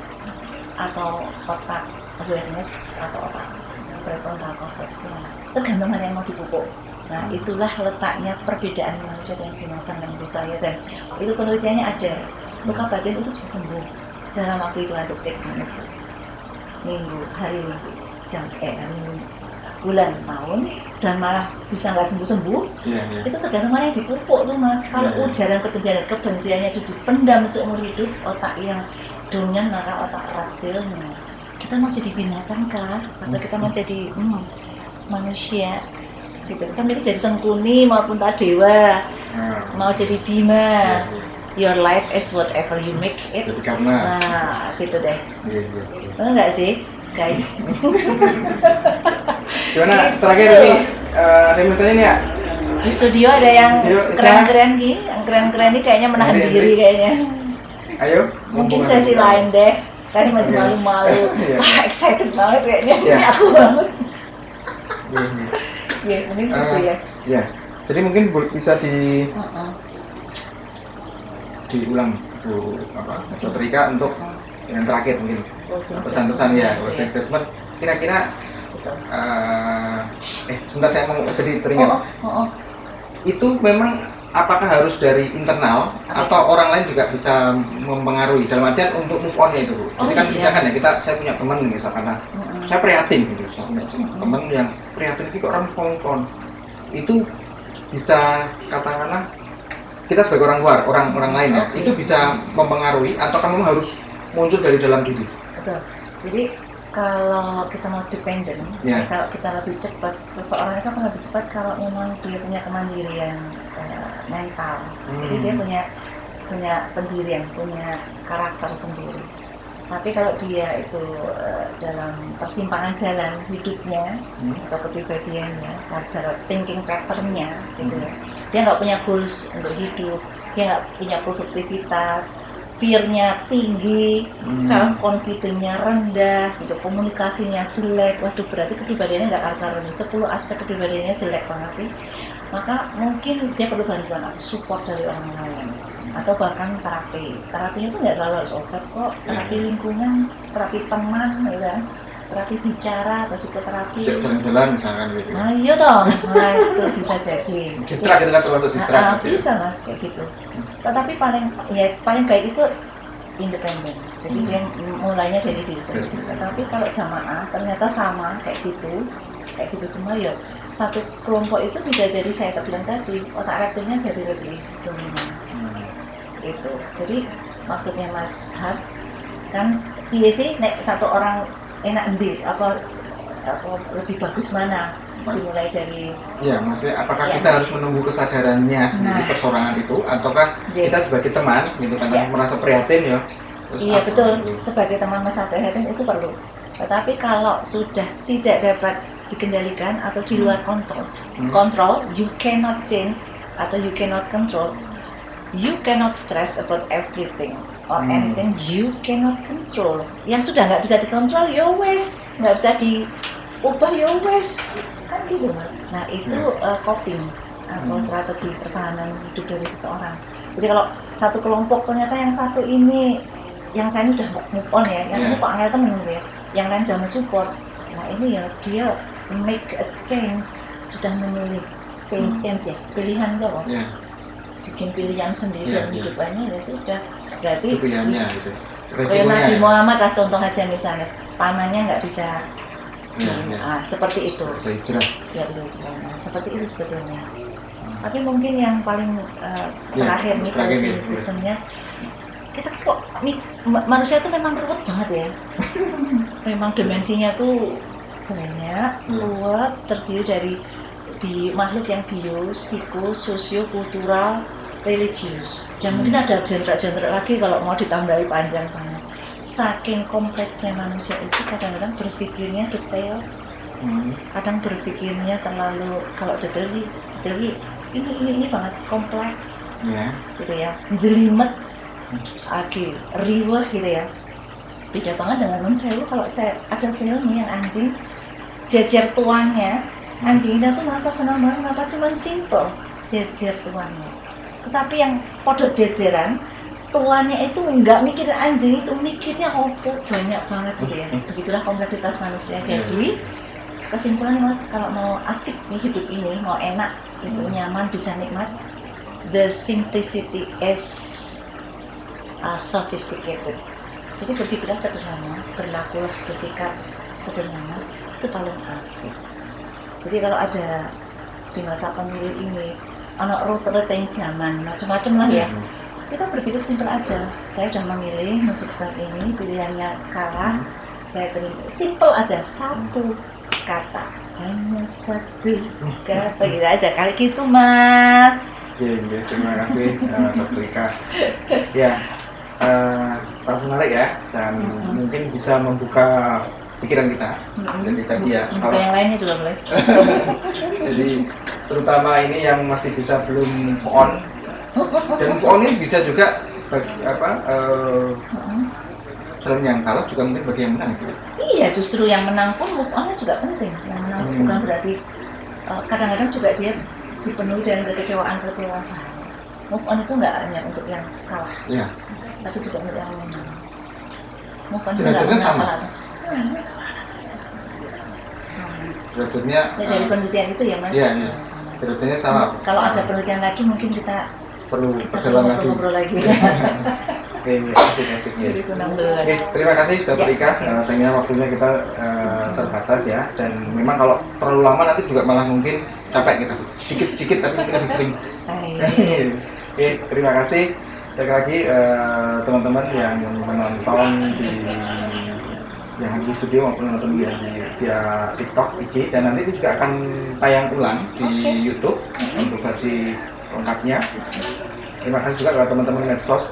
atau otak awareness atau otak prefrontal cortex. Tergantung mana yang mau dipupuk. Nah, itulah letaknya perbedaan manusia dan binatang menurut saya, dan itu penelitiannya ada. Luka batin itu bisa sembuh dalam waktu itu detik, menit, minggu, hari, jam, bulan, tahun, dan malah bisa nggak sembuh-sembuh. Itu tergantung mana yang dipupuk tuh Mas. Kalau ujaran kebenciannya itu dipendam seumur hidup, otak yang dominan maka otak reptil. Kita mau jadi binatang kah? Atau kita mau jadi manusia? Gitu. Kita milih jadi Sengkuni maupun Tadewa, mau jadi Bima. Your life is whatever you make it. Jadi karena gitu deh. Betul nggak sih, guys? Gimana terakhir ini ada yang bertanya nih ya? Di studio ada yang keren-keren nih, yang keren-keren nih kayaknya menahan diri kayaknya. Ayo. Mungkin sesi lain deh. Tadi masih malu-malu. Excited banget kayaknya. Aku banget. Ya, mungkin gitu ya. Ya, jadi mungkin bisa diulang Bu Dr. Rika untuk yang terakhir mungkin pesan-pesan ya, closing statement. Kira-kira sebentar saya mau jadi teringat. Itu memang apakah harus dari internal atau orang lain juga bisa mempengaruhi dalam artian untuk move on-nya itu Bu? Jadi kan misalkan ya saya punya teman misalkan saya prihatin gitu, teman yang prihatin itu orang move on itu bisa katakanlah kita sebagai orang luar, orang lain ya, itu bisa mempengaruhi atau kamu harus muncul dari dalam diri? Betul. Jadi Kalau kita mau dependen, Ya. kalau kita lebih cepat, seseorang itu akan lebih cepat kalau memang dia punya kemandirian mental. Jadi dia punya pendirian, punya karakter sendiri. Tapi kalau dia itu dalam persimpangan jalan hidupnya atau kepribadiannya, cara thinking pattern-nya, gitu ya, dia nggak punya goals untuk hidup, dia nggak punya produktivitas, fear-nya tinggi, self-confidence-nya rendah, gitu, komunikasinya jelek. Waduh, berarti kepribadiannya nggak karu-karuan. 10 aspek kepribadiannya jelek banget nih. Maka mungkin dia perlu bantuan atau support dari orang lain, atau bahkan terapi. Terapinya itu nggak selalu harus obat kok. Terapi lingkungan, terapi teman, ya kan? Terapi bicara atau psikoterapi. Jalan-jalan misalkan gitu. Nah iya dong, nah itu bisa jadi. Distrak itu kan termasuk distrak. Bisa mas kayak gitu. Tetapi paling baik itu independen. Jadi dia mulainya dari diri sendiri. Tetapi kalau jamaah ternyata sama kayak gitu semua ya. Satu kelompok itu bisa jadi saya bilang tadi otak reptilnya jadi lebih dominan. Itu. Jadi maksudnya Mas Har kan dia sih satu orang enak endi apa lebih bagus mana dimulai dari ya maksudnya apakah kita harus menunggu kesadarannya sendiri persorangan itu ataukah kita sebagai teman gitu kan merasa prihatin ya iya betul sebagai teman merasa prihatin itu perlu, tetapi kalau sudah tidak dapat dikendalikan atau di luar kontrol you cannot change atau you cannot control, you cannot stress about everything or anything you cannot control. Yang sudah nggak bisa dikontrol, ya wes, nggak bisa diubah, ya wes, kan gitu mas. Nah itu coping atau strategi pertahanan hidup dari seseorang. Jadi kalau satu kelompok ternyata yang satu ini, yang saya udah move on ya, yang ini Pak Angel temen gitu ya, yang lain jangan support. Nah ini ya dia make a change, sudah memilih change ya, pilihan loh. Bikin pilihan sendiri dalam hidupannya ya sudah, berarti pilihannya gitu. Nabi Muhammad lah contoh aja misalnya pamannya nggak bisa seperti itu bisa hijrah. Nah, seperti itu sebetulnya. Tapi mungkin yang paling terakhir nih sistemnya kita kok manusia itu memang ruwet banget ya. Memang dimensinya tuh banyak, luas, terdiri dari makhluk yang bio, psiko, sosio, kultural, religius. Dan mungkin ada genre-genre lagi kalau mau ditambahi panjang banget. Saking kompleksnya manusia itu kadang-kadang berpikirnya detail, kadang berpikirnya terlalu kalau detail ini banget kompleks, gitu ya, jelimet, riweh gitu ya. Beda banget dengan manusia. Kalau saya ada film yang anjing jejer tuannya. Anjingnya tuh merasa senang banget, kenapa cuma simple jejer tuannya. Tetapi yang podok jejeran tuannya itu nggak mikirin anjing itu, mikirnya banyak banget gitu ya. Begitulah kompleksitas manusia. Jadi kesimpulannya mas, kalau mau asik nih hidup ini, mau enak itu nyaman bisa nikmat, the simplicity is sophisticated. Jadi berpikirlah sederhana, berlakulah bersikap sederhana, itu paling asik. Jadi kalau ada di masa pemilu ini anak rute-rute zaman macam-macam lah ya, kita berpikir simpel aja. Saya sudah memilih masuk saat ini, pilihannya kalah, saya terima. Simpel aja, satu kata, hanya satu kata, gitu aja. Kali gitu mas. Terima kasih Dr. Rika. Ya, sangat menarik ya, dan mungkin bisa membuka pikiran kita. Jadi tadi ya kalau yang lainnya juga boleh. Jadi terutama ini yang masih bisa belum move on, dan move on ini bisa juga selain yang kalah juga mungkin bagi yang menang gitu. Iya, justru yang menang pun move on juga penting. Yang menang bukan berarti kadang-kadang juga dia dipenuhi dengan kekecewaan. Move on itu nggak hanya untuk yang kalah, tapi juga untuk yang menang. Move on juga nggak sama. Derajatnya dari penelitian itu ya mas. Iya. Derajatnya sama. Kalau ada penelitian lagi mungkin kita perlu ngobrol lagi. Asik. Terima kasih Dr. Rika. Sayangnya waktunya kita terbatas ya, dan memang kalau terlalu lama nanti juga malah mungkin capek kita. Sedikit tapi mungkin lebih sering. Terima kasih. Sekali lagi teman-teman yang menonton di yang di studio maupun nonton via TikTok, IG, dan nanti itu juga akan tayang ulang di YouTube untuk versi lengkapnya. Terima kasih juga kepada teman-teman medsos,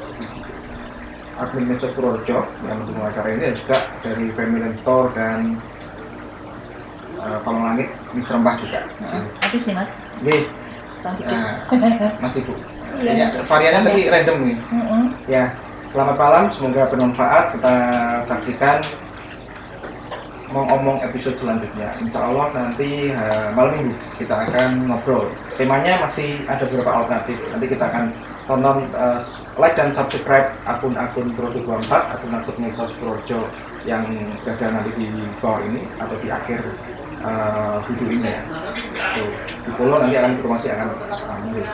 admin medsos Purworejo yang mendukung acara ini, dan juga dari Family Store dan Kolong Langit Mr. Mbah juga. Habis nih mas. Nih, masih Bu. Ini variannya tadi random nih. Ya, selamat malam, semoga bermanfaat. Kita saksikan ngomong episode selanjutnya. Insya Allah nanti malam minggu kita akan ngobrol. Temanya masih ada beberapa alternatif. Nanti kita akan tonton, like dan subscribe akun-akun Purworejo 24, akun-akun medsos Purworejo yang ada nanti di bawah ini atau di akhir video ini ya. Di follow, nanti akan informasi akan menulis.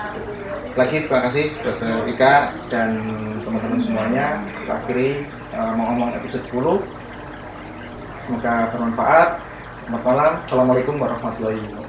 Lagi terima kasih Dr. Ika dan teman-teman semuanya. Kita akhiri ngomong episode 10. Semoga bermanfaat. Selamat malam. Assalamualaikum warahmatullahi wabarakatuh.